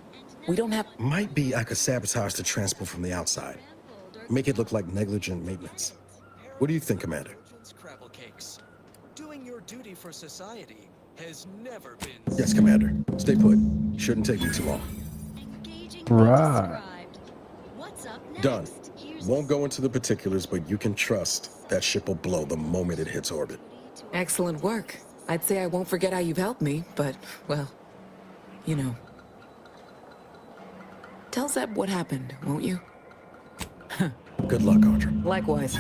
We don't have... Might be I could sabotage the transport from the outside. Make it look like negligent maintenance. What do you think, Commander? Crabble cakes. Doing your duty for society has never been... Yes, Commander. Stay put. Shouldn't take you too long. Right. What's up next? Done. You Won't go into the particulars, but you can trust that ship will blow the moment it hits orbit. Excellent work. I'd say I won't forget how you've helped me, but, well, you know. Tell Zeb what happened, won't you? Good luck, Audra. Likewise.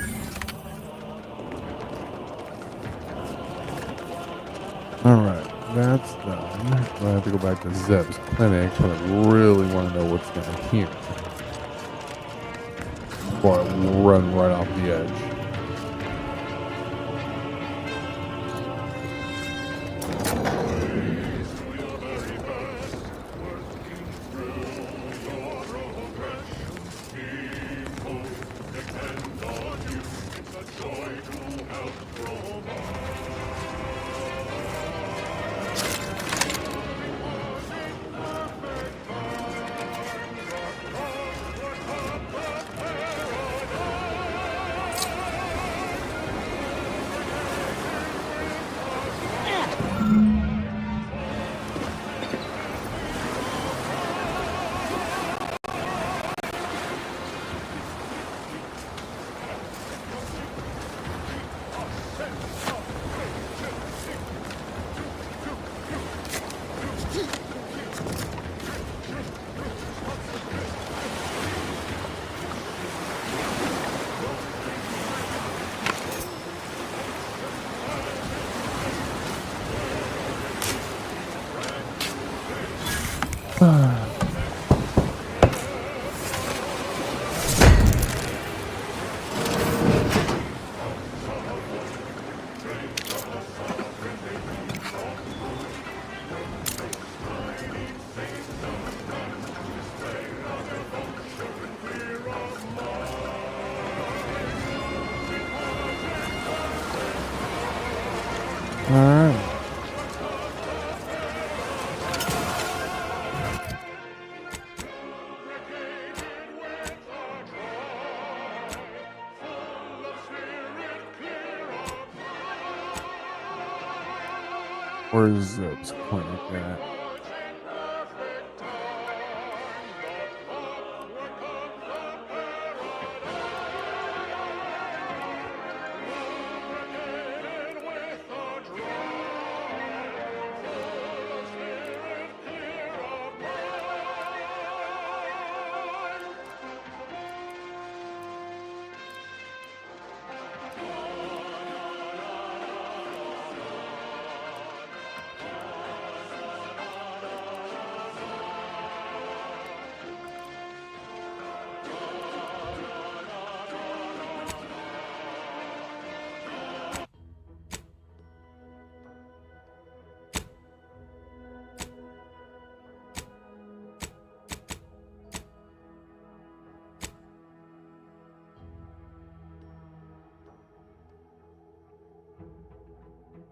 Alright, that's done. I have to go back to Zeb's clinic, but I really want to know what's down here. Before I run right off the edge. Alright. Where's Zeb's clinic at?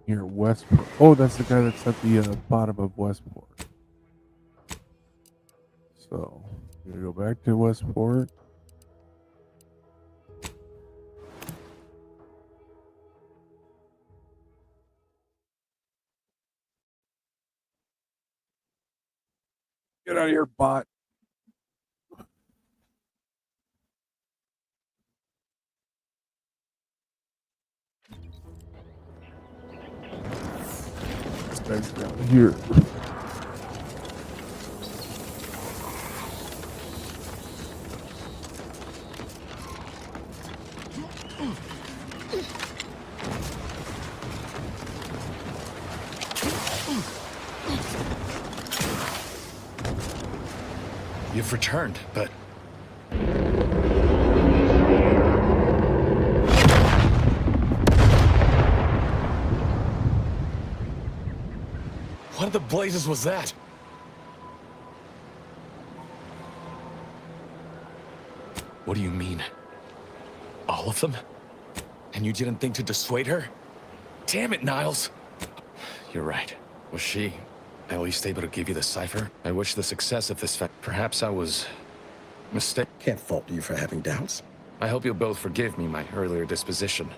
Here, Westport. Oh, that's the guy that's at the bottom of Westport. So, I'm gonna go back to Westport. Get out of here, bot. This guy's down here. You've returned, but... What the blazes was that? What do you mean? All of them? And you didn't think to dissuade her? Damn it, Niles! You're right. Was she at least able to give you the cipher? I wish the success of this perhaps I was... mistaken. Can't fault you for having doubts. I hope you'll both forgive me my earlier disposition.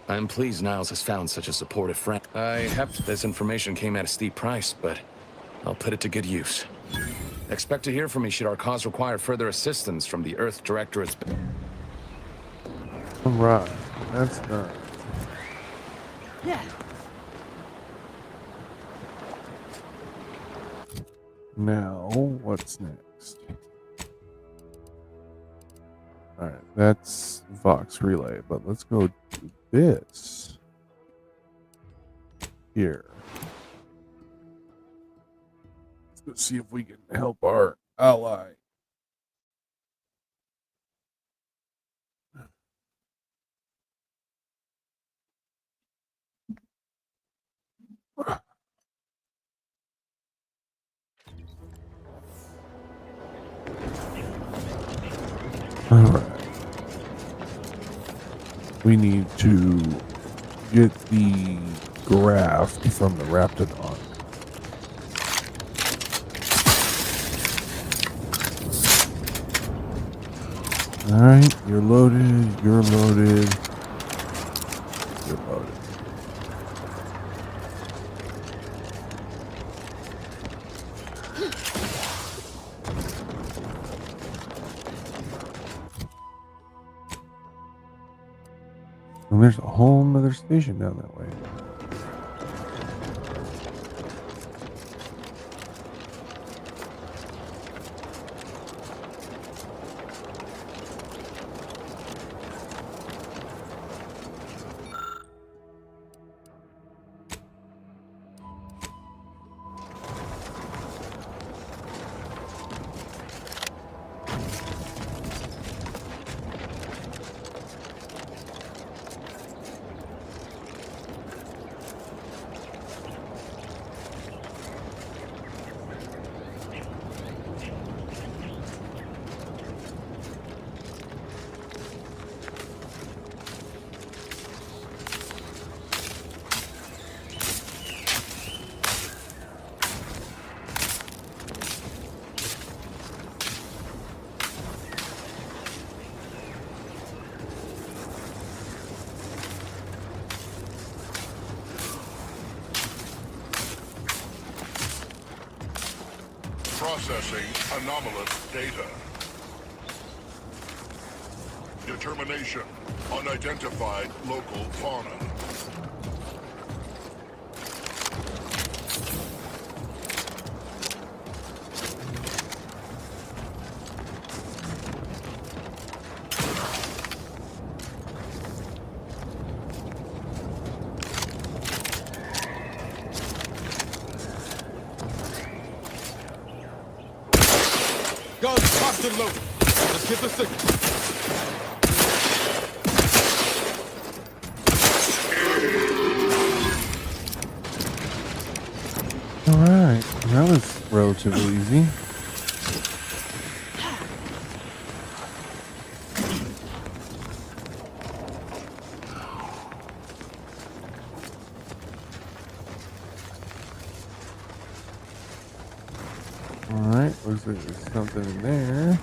I'm pleased Niles has found such a supportive friend. This information came at a steep price, but I'll put it to good use. Expect to hear from me should our cause require further assistance from the Earth Directorate's... Alright, that's done. Yeah. Now, what's next? Alright, that's Vox Relay, but let's go do this here. Let's see if we can help our ally. Alright. We need to get the graft from the Raptidon. Alright, you're loaded, you're loaded, you're loaded. And there's a whole nother station down that way. Processing anomalous data. Determination. Unidentified local fauna. Guns cocked and loaded. Let's get the signal. Alright, that was relatively easy. Alright, looks like there's something in there.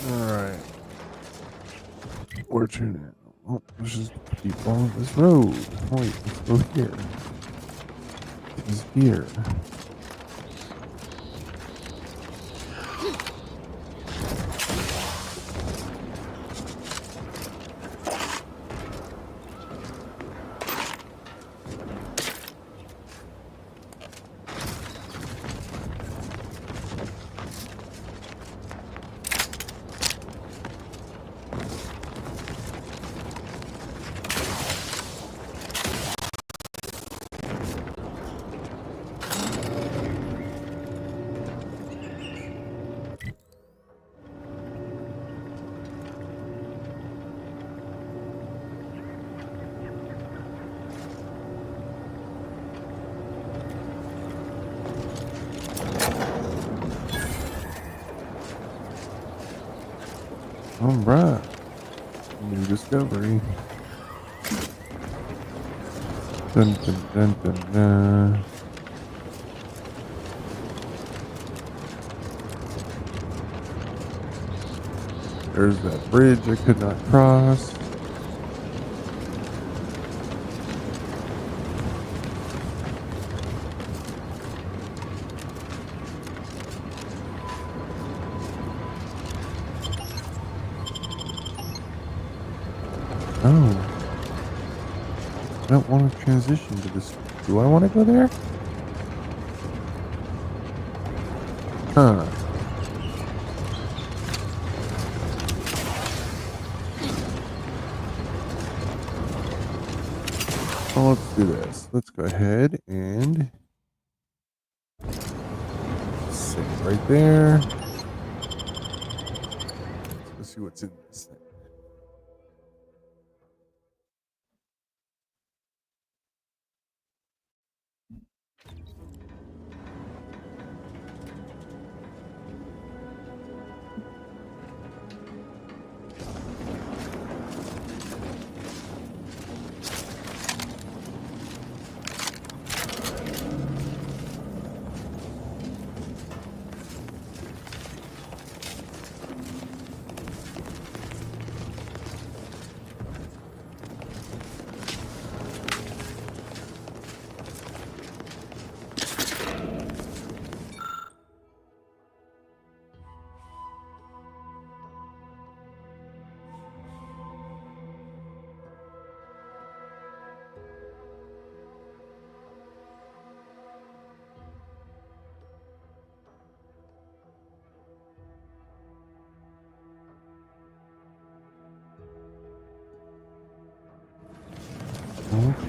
Alright. Where to now? Oh, let's just keep following this road. Wait, let's go here. This is here. Alright. New discovery. Dun dun dun dun dun. There's that bridge I could not cross. Oh. I don't want to transition to this. Do I want to go there? Huh. Well, let's do this. Let's go ahead and save right there. Let's see what's in this thing.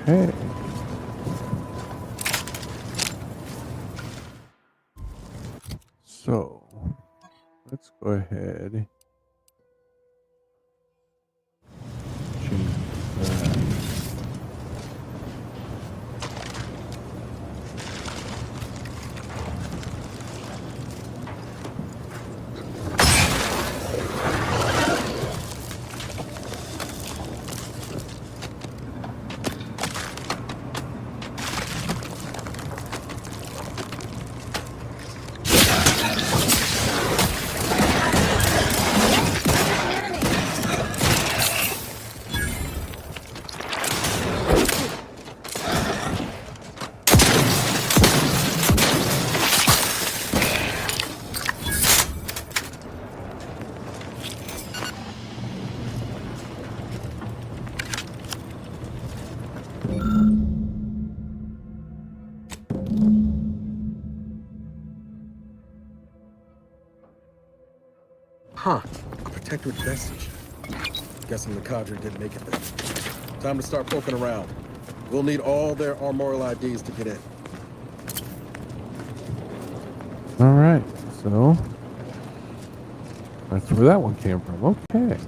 Okay. So, let's go ahead. Change that. Huh. A protectorate vestige. Guessing the cadre didn't make it there. Time to start poking around. We'll need all their armorial IDs to get in. Alright, so that's where that one came from. Okay.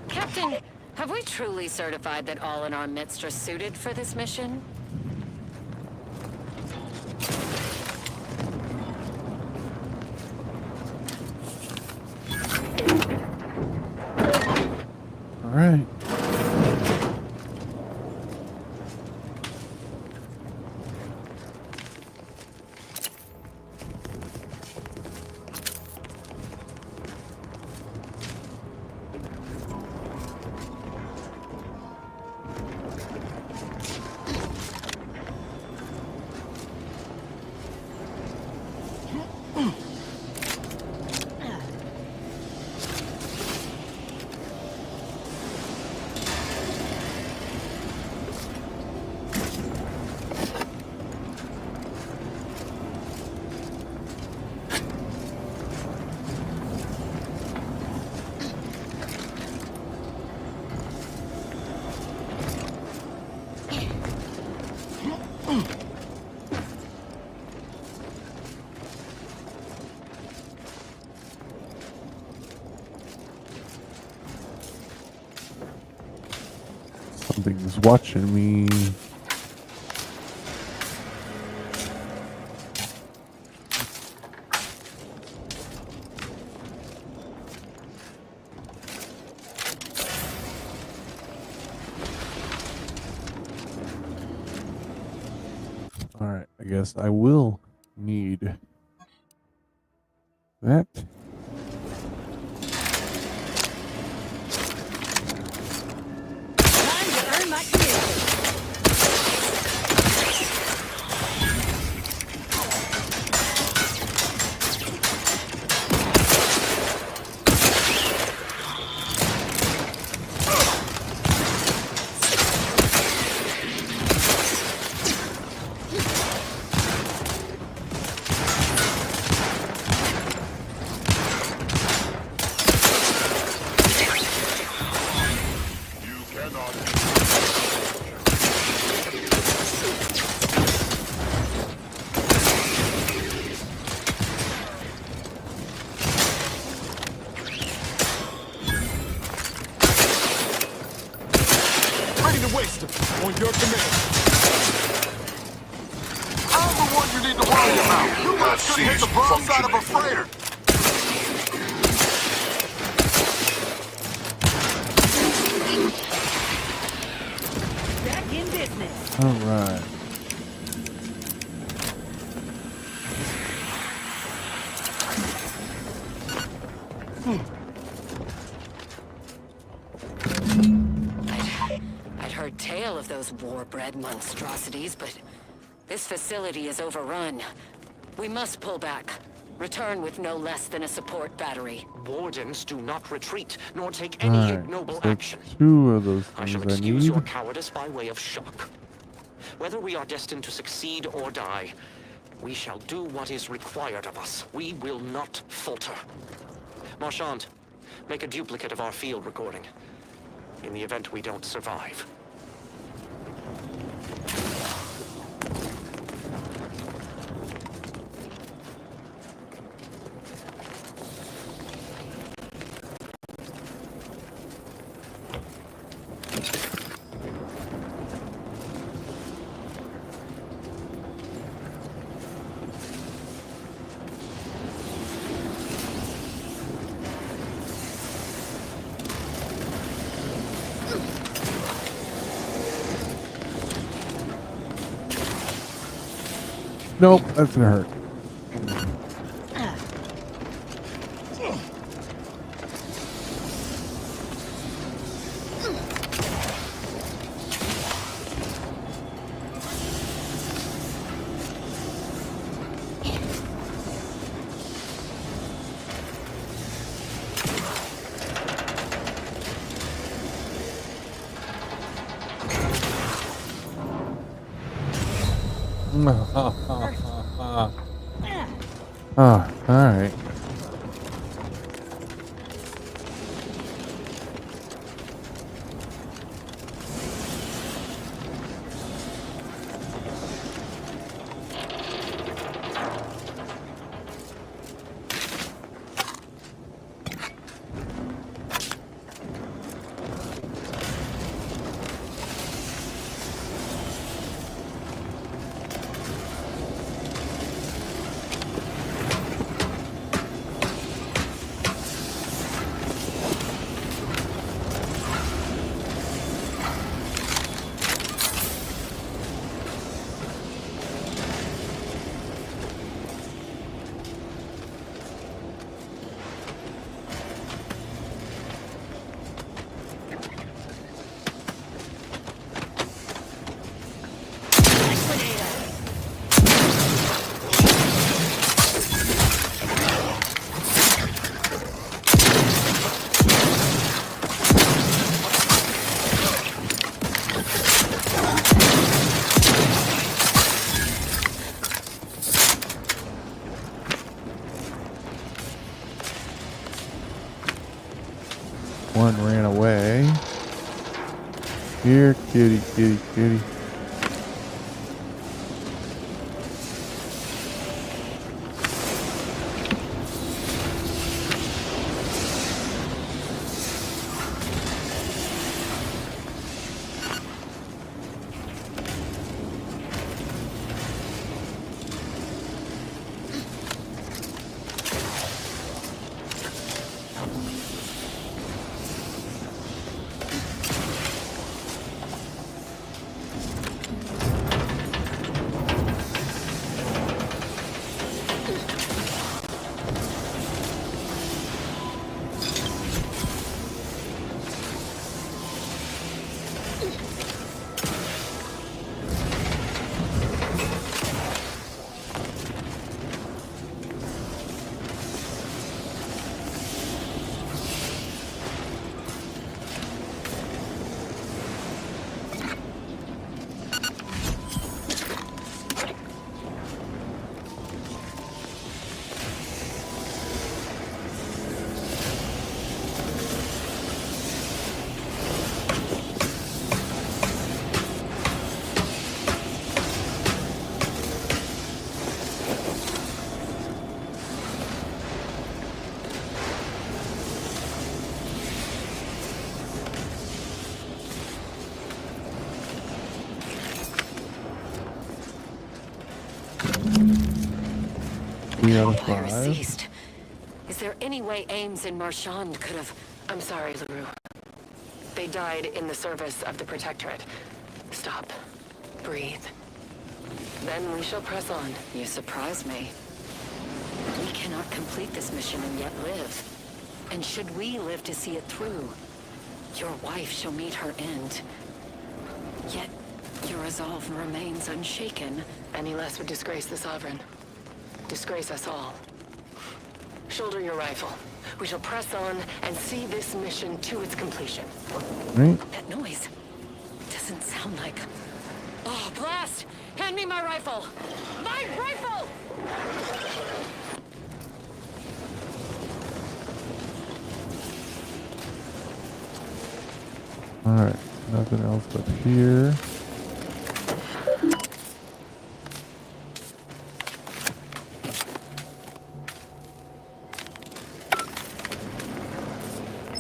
Captain, have we truly certified that all in our midst are suited for this mission? All right. Something's watching me. Alright, I guess I will need that. Time to earn my commission. Ready to waste them on your command. I'm the one you need to worry about. You guys couldn't hit the broadside of a freighter. Back in business. Alright. I'd heard tale of those war-bred monstrosities, but this facility is overrun. We must pull back. Return with no less than a support battery. Wardens do not retreat, nor take any Alright, ignoble so action. 2 of those I shall things I excuse need. your cowardice by way of shock. Whether we are destined to succeed or die, we shall do what is required of us. We will not falter. Marchand, make a duplicate of our field recording. In the event we don't survive. Nope, that's gonna hurt. Alright. One ran away. Here, kitty, kitty, kitty. Fire ceased. Is there any way Ames and Marchand could have... I'm sorry, LaRue. They died in the service of the Protectorate. Stop. Breathe. Then we shall press on. You surprise me. We cannot complete this mission and yet live. And should we live to see it through, your wife shall meet her end. Yet, your resolve remains unshaken. Any less would disgrace the Sovereign. Disgrace us all. Shoulder your rifle. We shall press on and see this mission to its completion. Right. That noise doesn't sound like... Oh, blast! Hand me my rifle! My rifle! Alright, nothing else up here.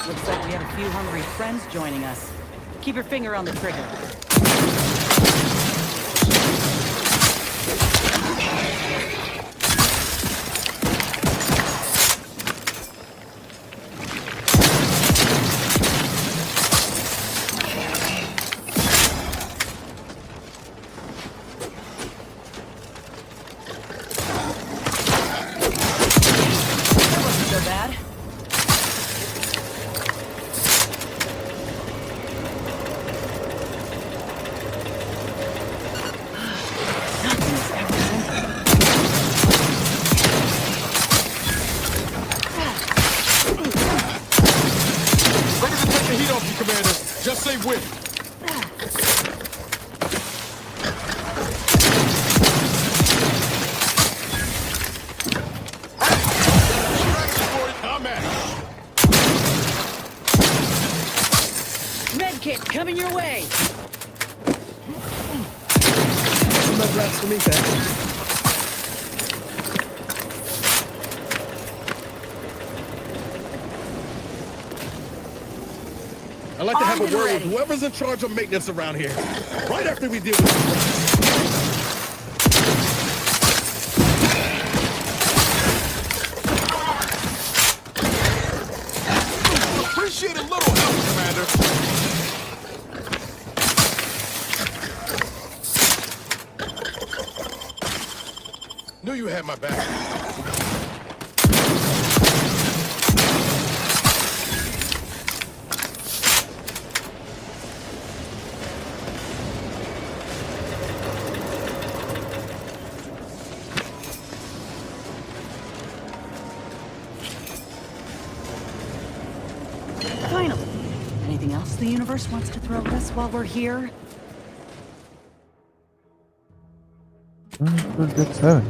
Looks like we have a few hungry friends joining us. Keep your finger on the trigger. That wasn't so bad. Ready to take the heat off you, Commander. Just say when. Medkit coming your way. Some med rats for me, thanks. I'd like to have a word with whoever's in charge of maintenance around here. Right after we deal with this. Appreciate a little help, Commander. Knew you had my back. Finally. Anything else the universe wants to throw at us while we're here? Good setting.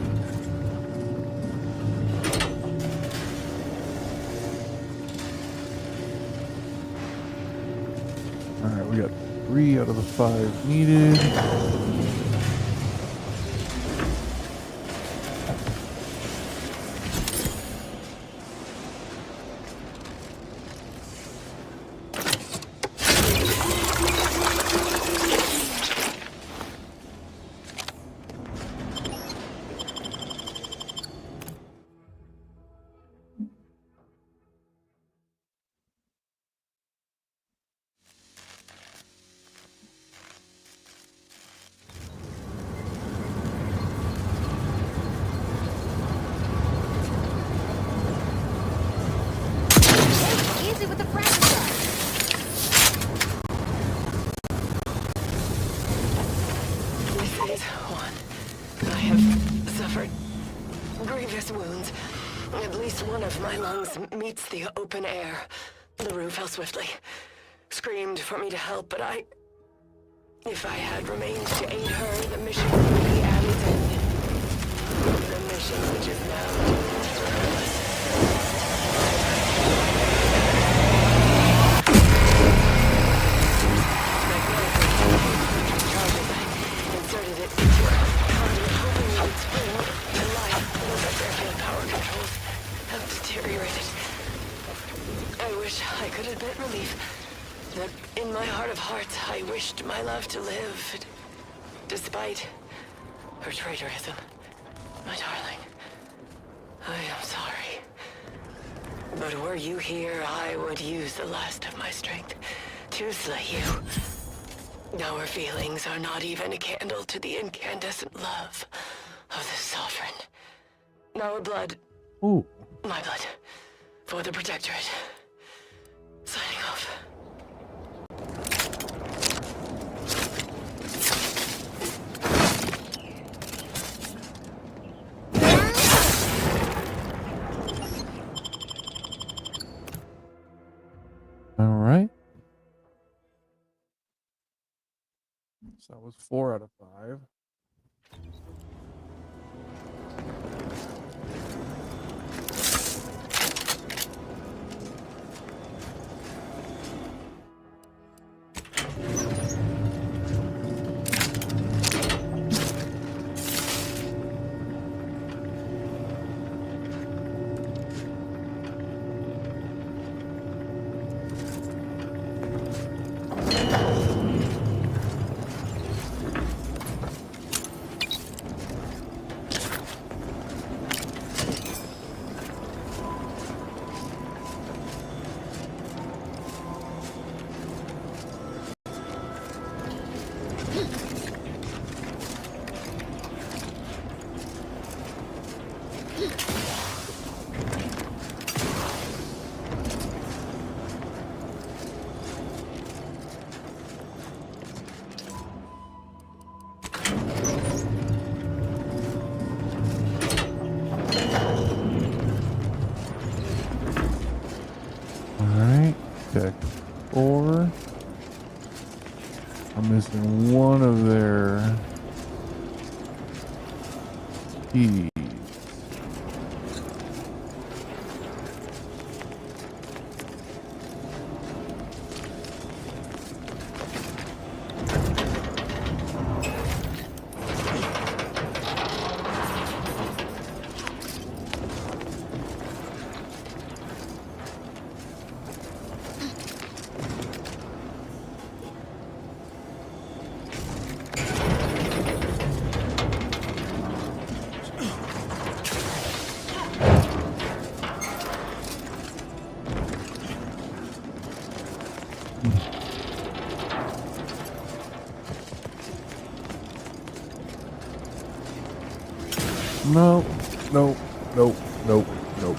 Alright, we got 3 out of the 5 needed. Easy with the fragile. This is one. I have suffered grievous wounds. At least one of my lungs meets the open air. LaRue fell swiftly. Screamed for me to help, but if I had remained to aid her, the mission would be at its end. The mission which is now doomed to us. Inserted it into a conduit, hoping it would spring to life. added bit relief that in my heart of hearts I wished my love to live, despite her traitorism. My darling, I am sorry. But were you here, I would use the last of my strength to slay you. Our feelings are not even a candle to the incandescent love of the Sovereign. Our blood, Ooh. my blood, for the Protectorate. Signing off. All right. So that was 4 out of 5. Alright, check 4. I'm missing one of their keys. No, no, no, no, no.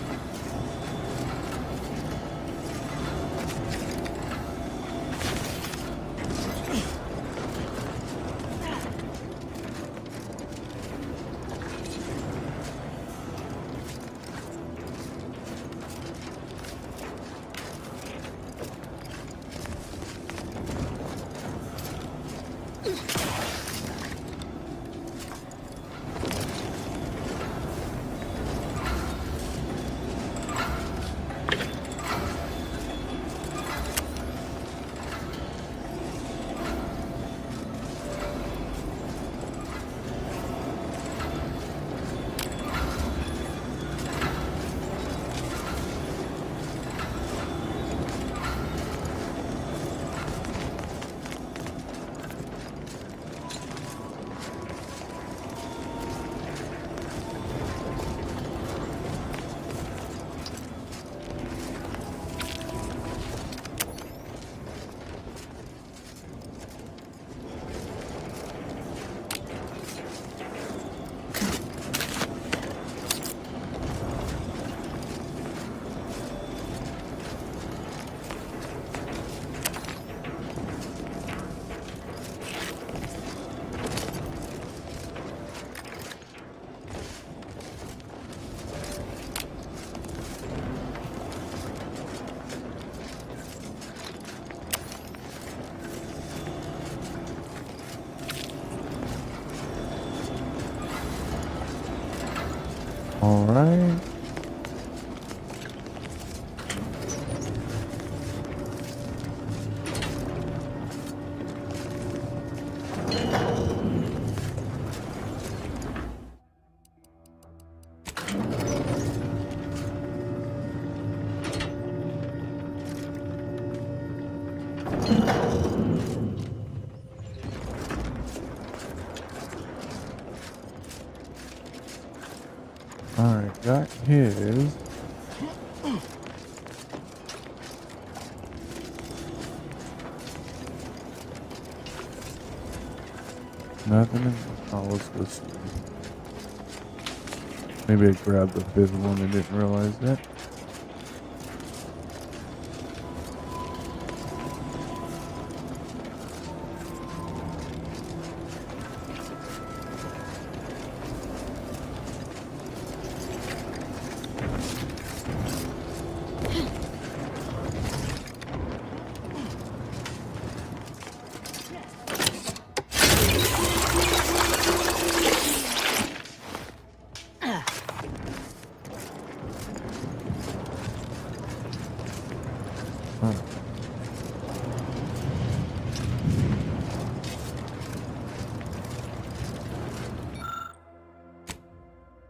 All right. Alright, got his. Nothing in the let's go see. Maybe I grabbed the fifth one and didn't realize that.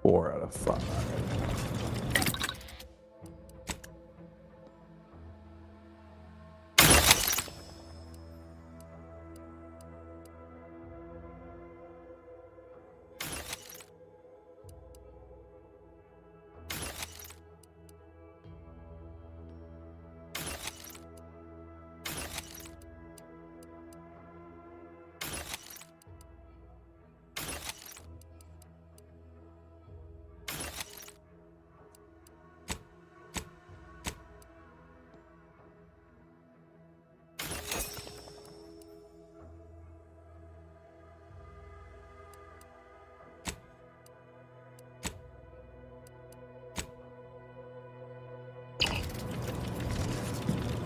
Four out of five.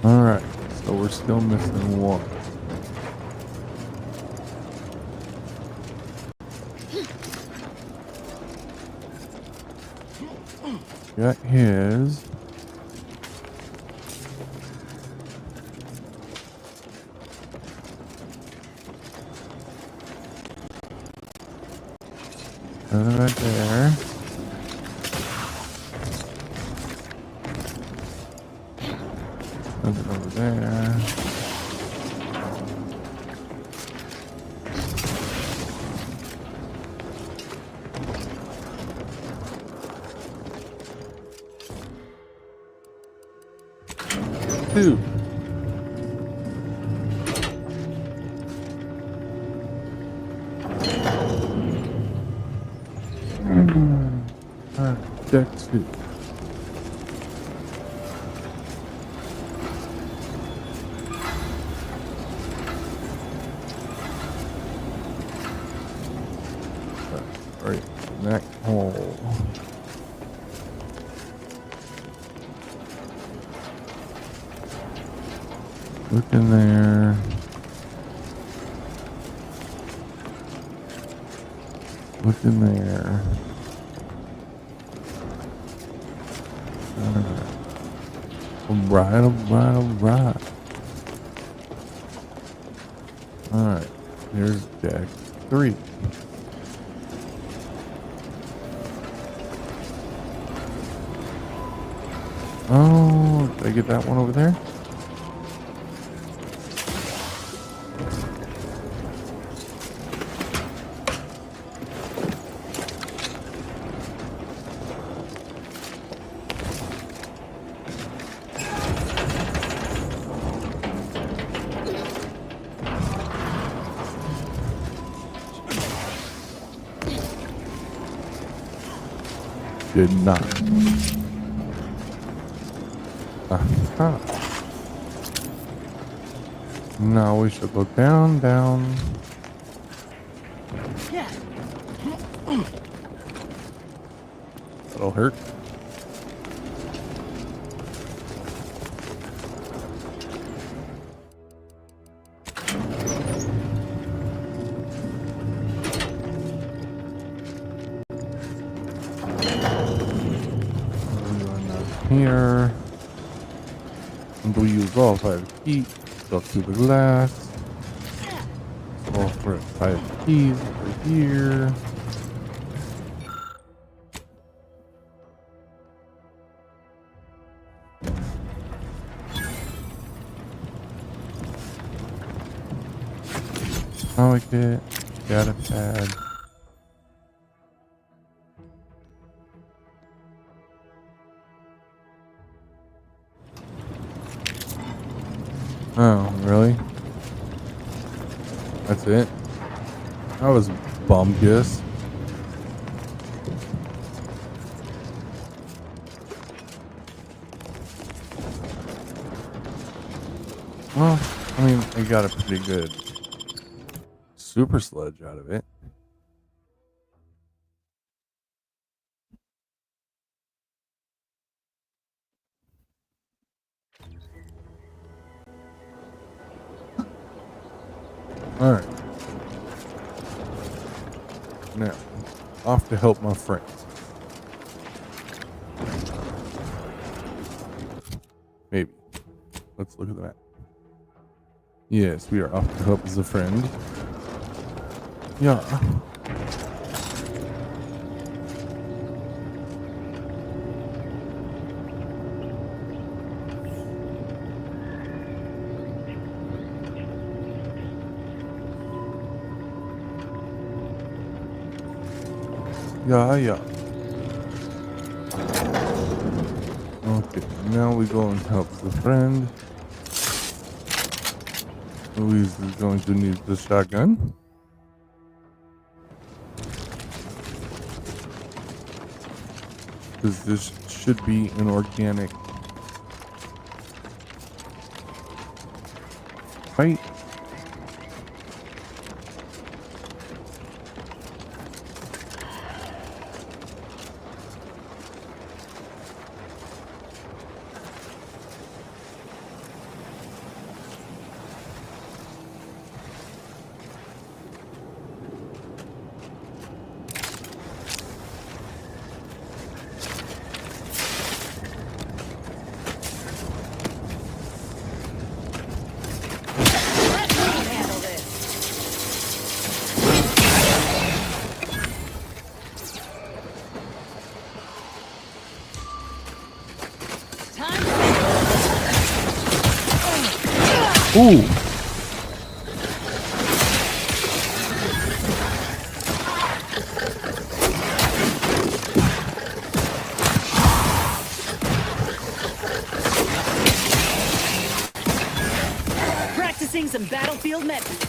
Alright, so we're still missing one. Got his. Another right there. Another over there. Two. Deck two. Right in that hole. Look in there. Look in there. Alright, alright, alright. Alright, here's deck three. Oh, did I get that one over there? Did not. Aha. Now we should go down, down. That'll hurt. Here. And we use all 5 keys. Go through the glass. All for 5 keys over here. Delicate, data pad. Oh, really? That's it? That was bumgus. Well, I mean, I got a pretty good super sledge out of it. Alright. Now, off to help my friends. Maybe. Let's look at the map. Yes, we are off to help the friend. Yeah. Yeah. Okay, now we go and help the friend. Louise is going to need the shotgun. Because this should be an organic fight. Ooh. Practicing some battlefield methods.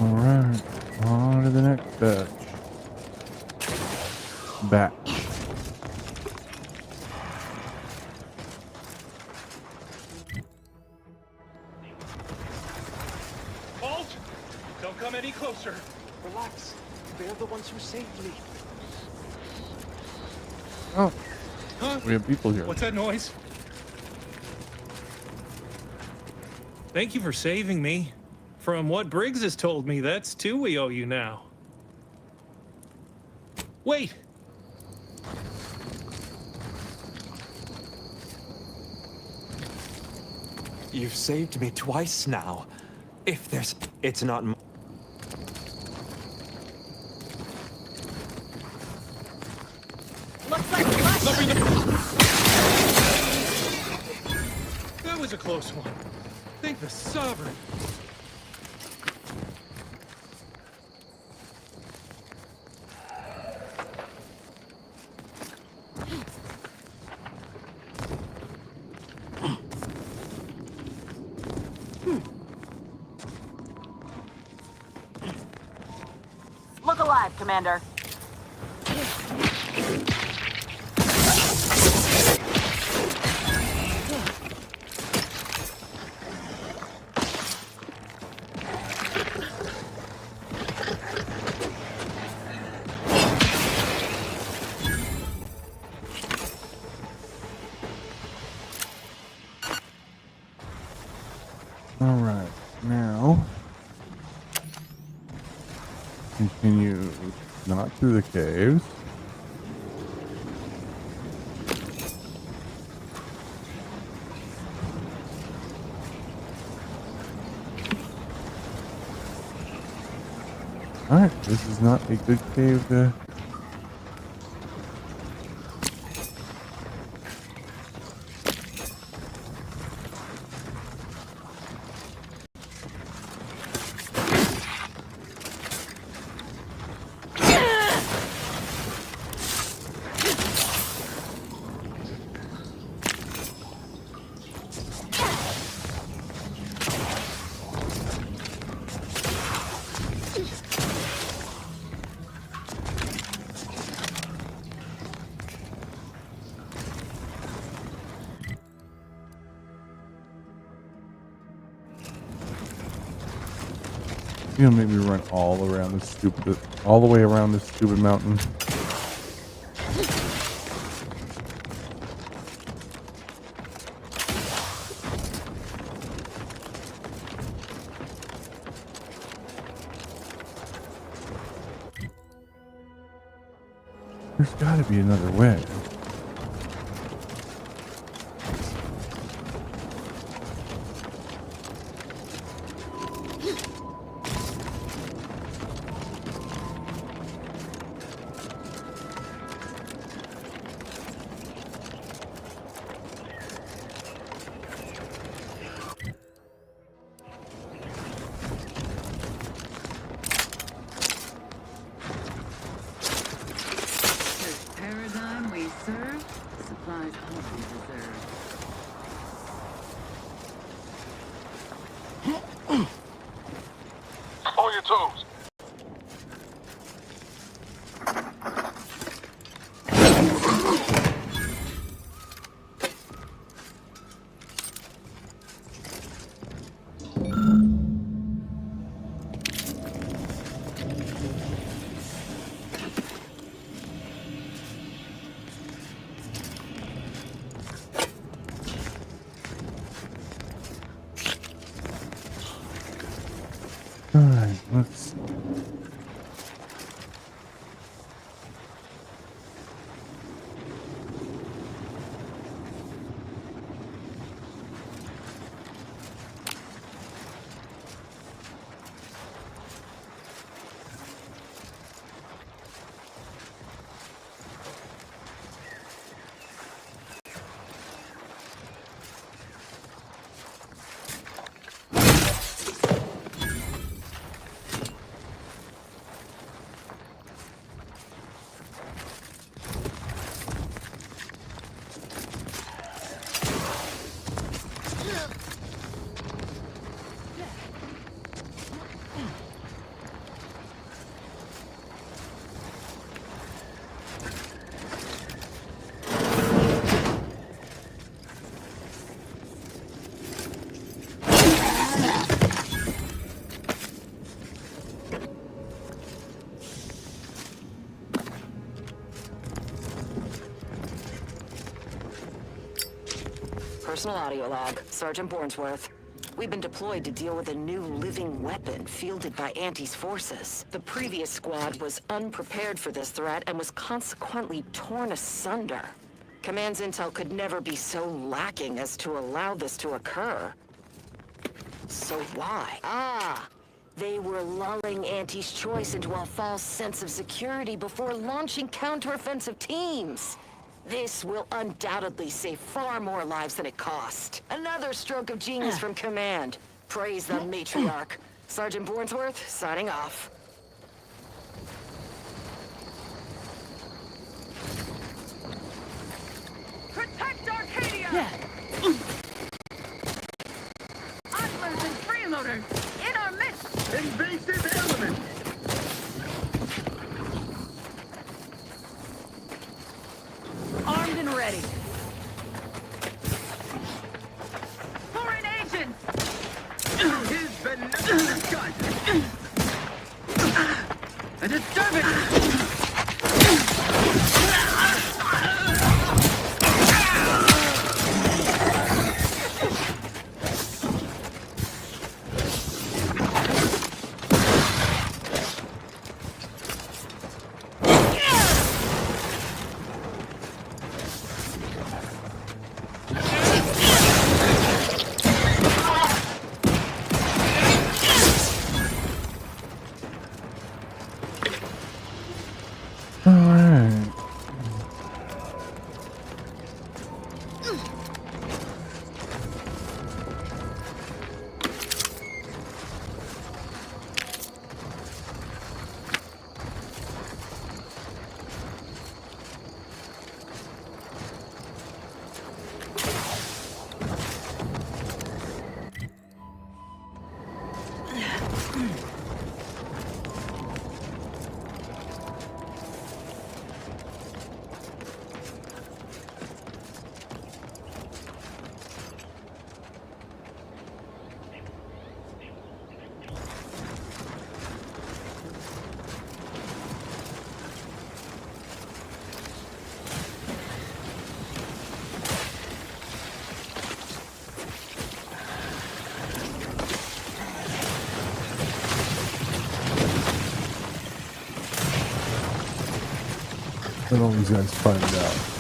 Alright, on to the next batch. Halt! Don't come any closer. Relax. They're the ones who saved me. Oh, Huh? we have people here. What's that noise? Thank you for saving me. From what Briggs has told me, that's 2 we owe you now. Wait! You've saved me twice now. If there's... It's not... Looks like That was a close one. Thank the Sovereign. Look alive, Commander. Alright, now continue not through the caves. Alright, this is not a good cave to... You're gonna make me run all the way around this stupid mountain. There's gotta be another way. Paradigm we serve, supplies all we deserve. On your toes. Alright, let's see. Personal audio log, Sergeant Bornsworth. We've been deployed to deal with a new living weapon fielded by Auntie's forces. The previous squad was unprepared for this threat and was consequently torn asunder. Command's intel could never be so lacking as to allow this to occur. So why? They were lulling Auntie's choice into a false sense of security before launching counteroffensive teams. This will undoubtedly save far more lives than it cost. Another stroke of genius from Command. Praise the matriarch. Sergeant Bornsworth, signing off. Protect Arcadia! Idlers and freeloaders, in our midst! Invasive elements! Armed and ready. Foreign agents! His benevolent guidance! A disturbance! Let all these guys find out.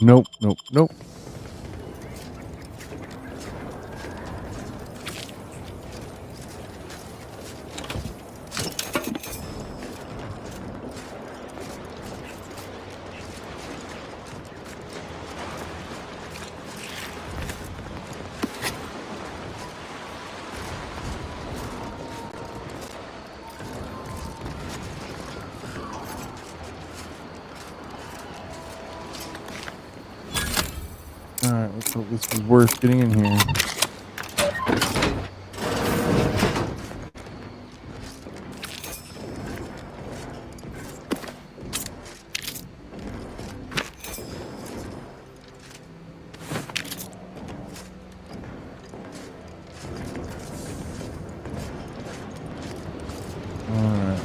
Nope, nope, nope. Alright, let's hope this is worth getting in here. Alright.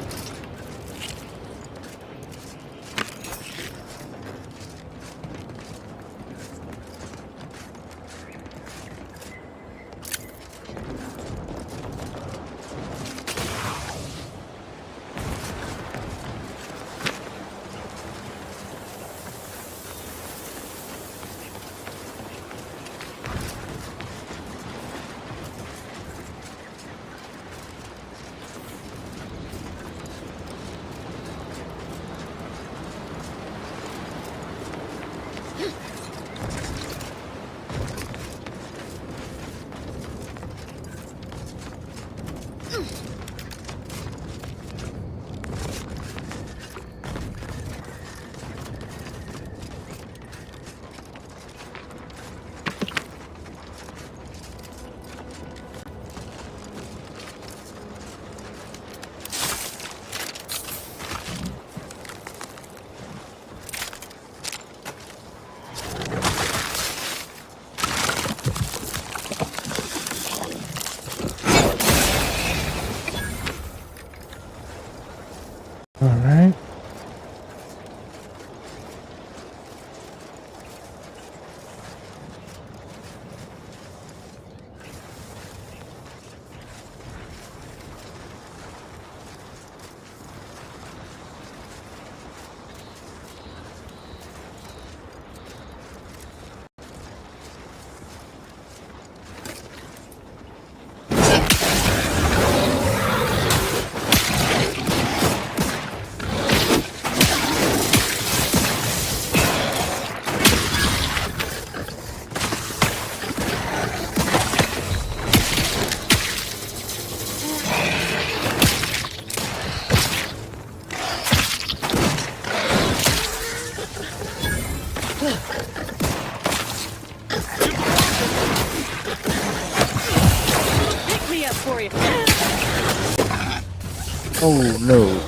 Oh no.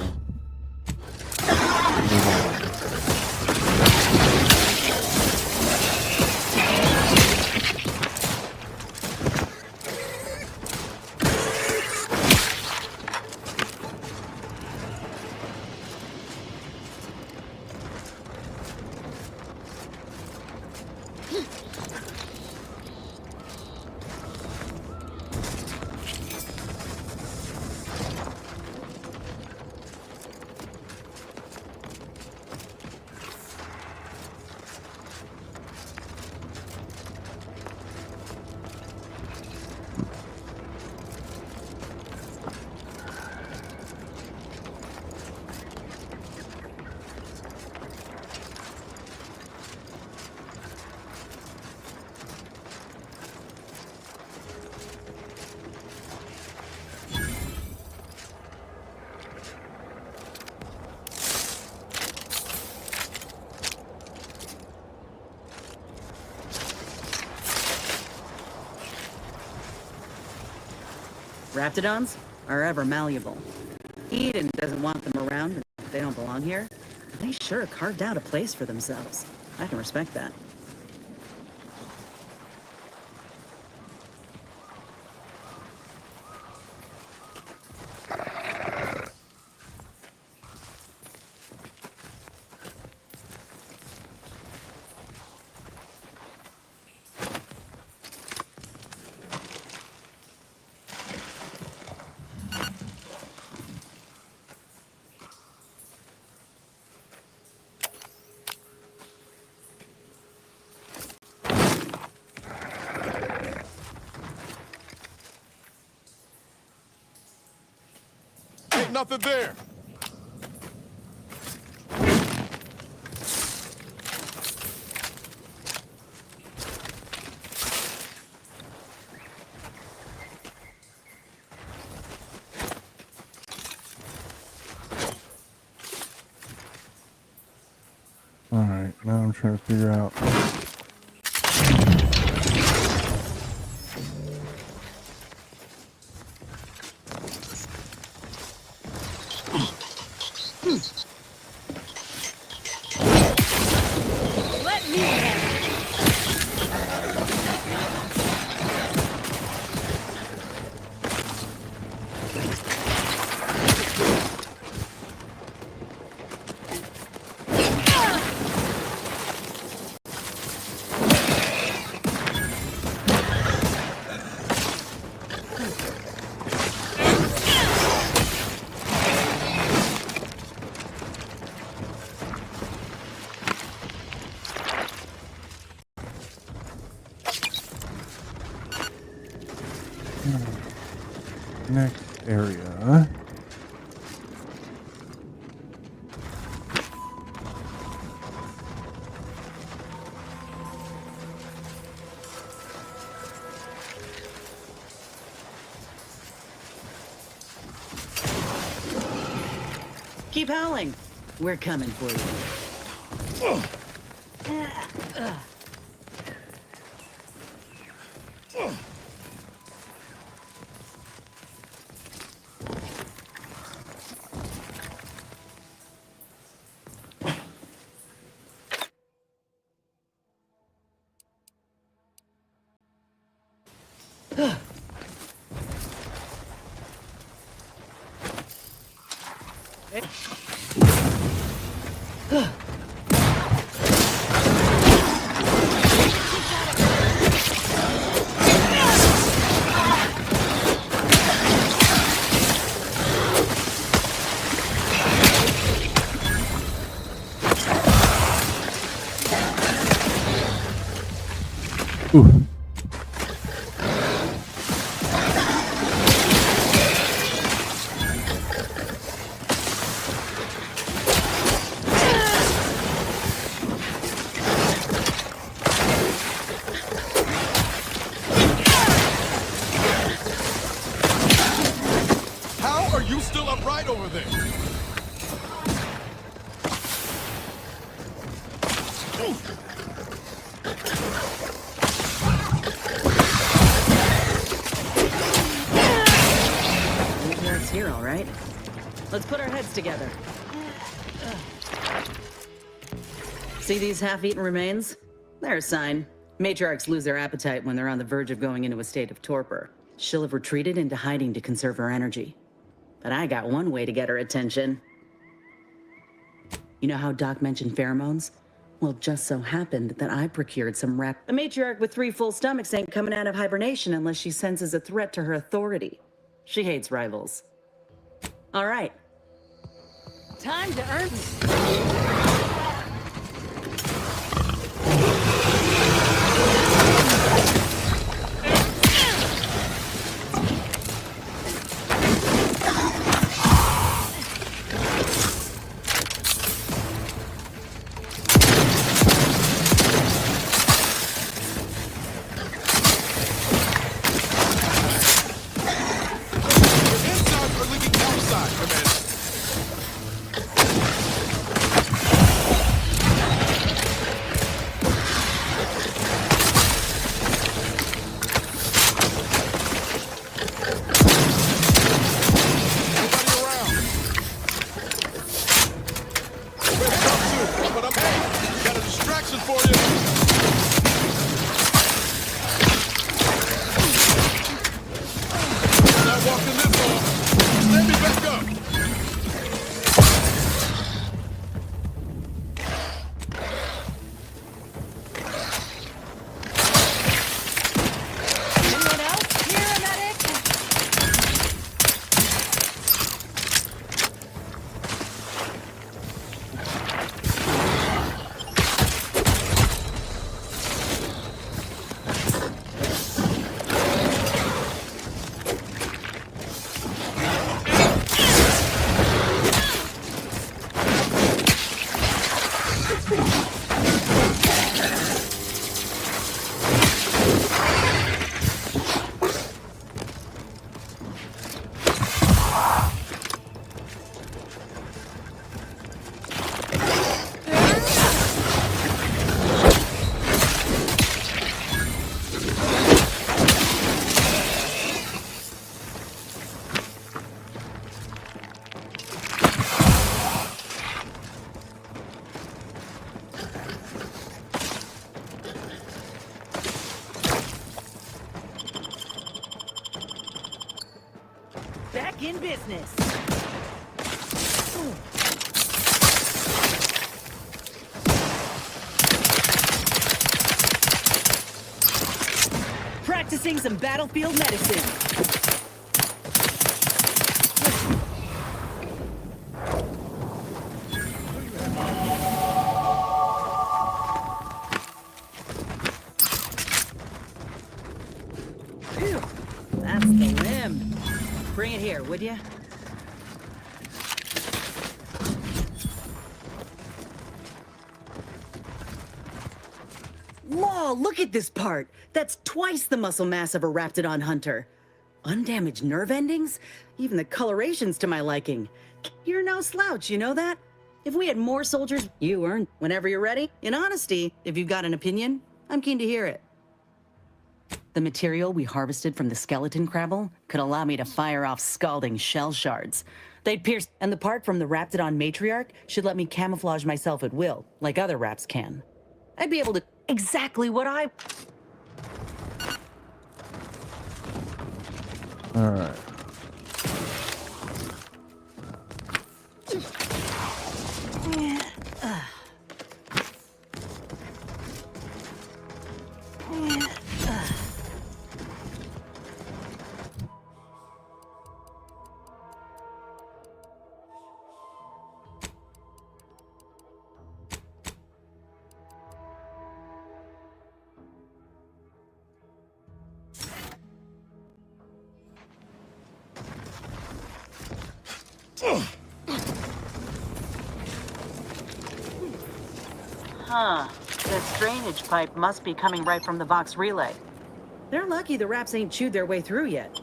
Raptidons are ever malleable. Eden doesn't want them around and they don't belong here. They sure carved out a place for themselves. I can respect that. Ain't nothing there. Alright, now I'm trying to figure out. Let me have it. Next area. Keep howling. We're coming for you. Ooh. How are you still upright over there? here, all right. Let's put our heads together. See these half-eaten remains? They're a sign. Matriarchs lose their appetite when they're on the verge of going into a state of torpor. She'll have retreated into hiding to conserve her energy. But I got one way to get her attention. You know how Doc mentioned pheromones? Well, just so happened that I procured some rep. A matriarch with 3 full stomachs ain't coming out of hibernation unless she senses a threat to her authority. She hates rivals. All right. Time to earn... Back in business. Practicing some battlefield medicine. Phew, that's the limb. Bring it here, would ya? Whoa, look at this part! That's twice the muscle mass of a Raptidon hunter. Undamaged nerve endings? Even the coloration's to my liking. You're no slouch, you know that? If we had more soldiers, you earn whenever you're ready. In honesty, if you've got an opinion, I'm keen to hear it. The material we harvested from the skeleton crabble could allow me to fire off scalding shell shards. They'd pierce, and the part from the Raptidon matriarch should let me camouflage myself at will, like other Raps can. I'd be able to exactly what I... All right. Huh. This drainage pipe must be coming right from the Vox relay. They're lucky the Raps ain't chewed their way through yet.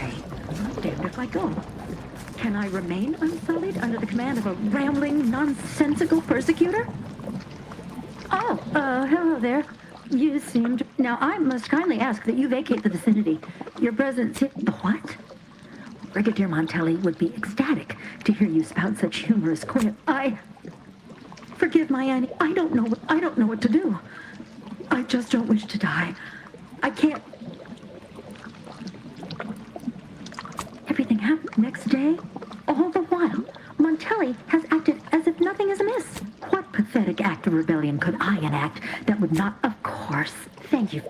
Okay, I'm damned if I go. Can I remain unsullied under the command of a rambling, nonsensical persecutor? Oh, hello there. You seemed... Now, I must kindly ask that you vacate the vicinity. Your presence... What? Brigadier Montelli would be ecstatic to hear you spout such humorous quip. Forgive my Annie. I don't know what to do. I just don't wish to die. I can't... Everything happened next day. All the while, Montelli has acted as if nothing is amiss. What pathetic act of rebellion could I enact that would not... Of course. Thank you.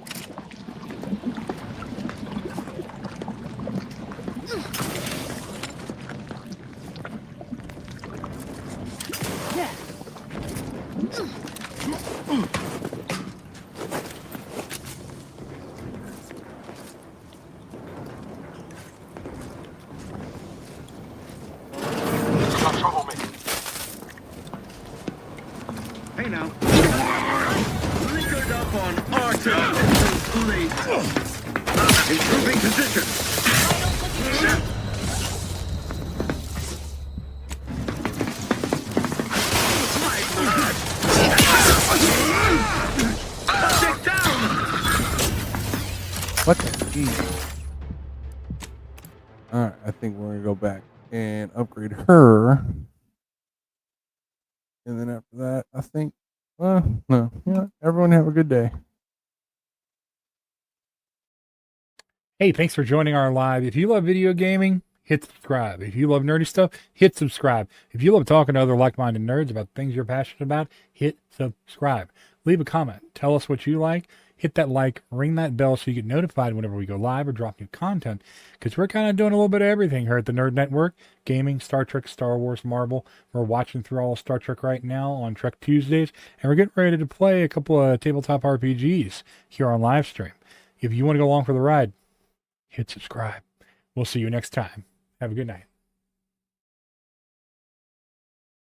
Hey now. Liquored up on Arthur. Late. Improving position. Take down. What the geez? Alright, I think we're gonna go back and upgrade her. And then after that, I think, well, no, yeah, everyone have a good day. Hey, thanks for joining our live. If you love video gaming, hit subscribe. If you love nerdy stuff, hit subscribe. If you love talking to other like-minded nerds about things you're passionate about, hit subscribe. Leave a comment. Tell us what you like. Hit that like, ring that bell so you get notified whenever we go live or drop new content. Because we're kind of doing a little bit of everything here at the Nerd Network. Gaming, Star Trek, Star Wars, Marvel. We're watching through all of Star Trek right now on Trek Tuesdays. And we're getting ready to play a couple of tabletop RPGs here on live stream. If you want to go along for the ride, hit subscribe. We'll see you next time. Have a good night.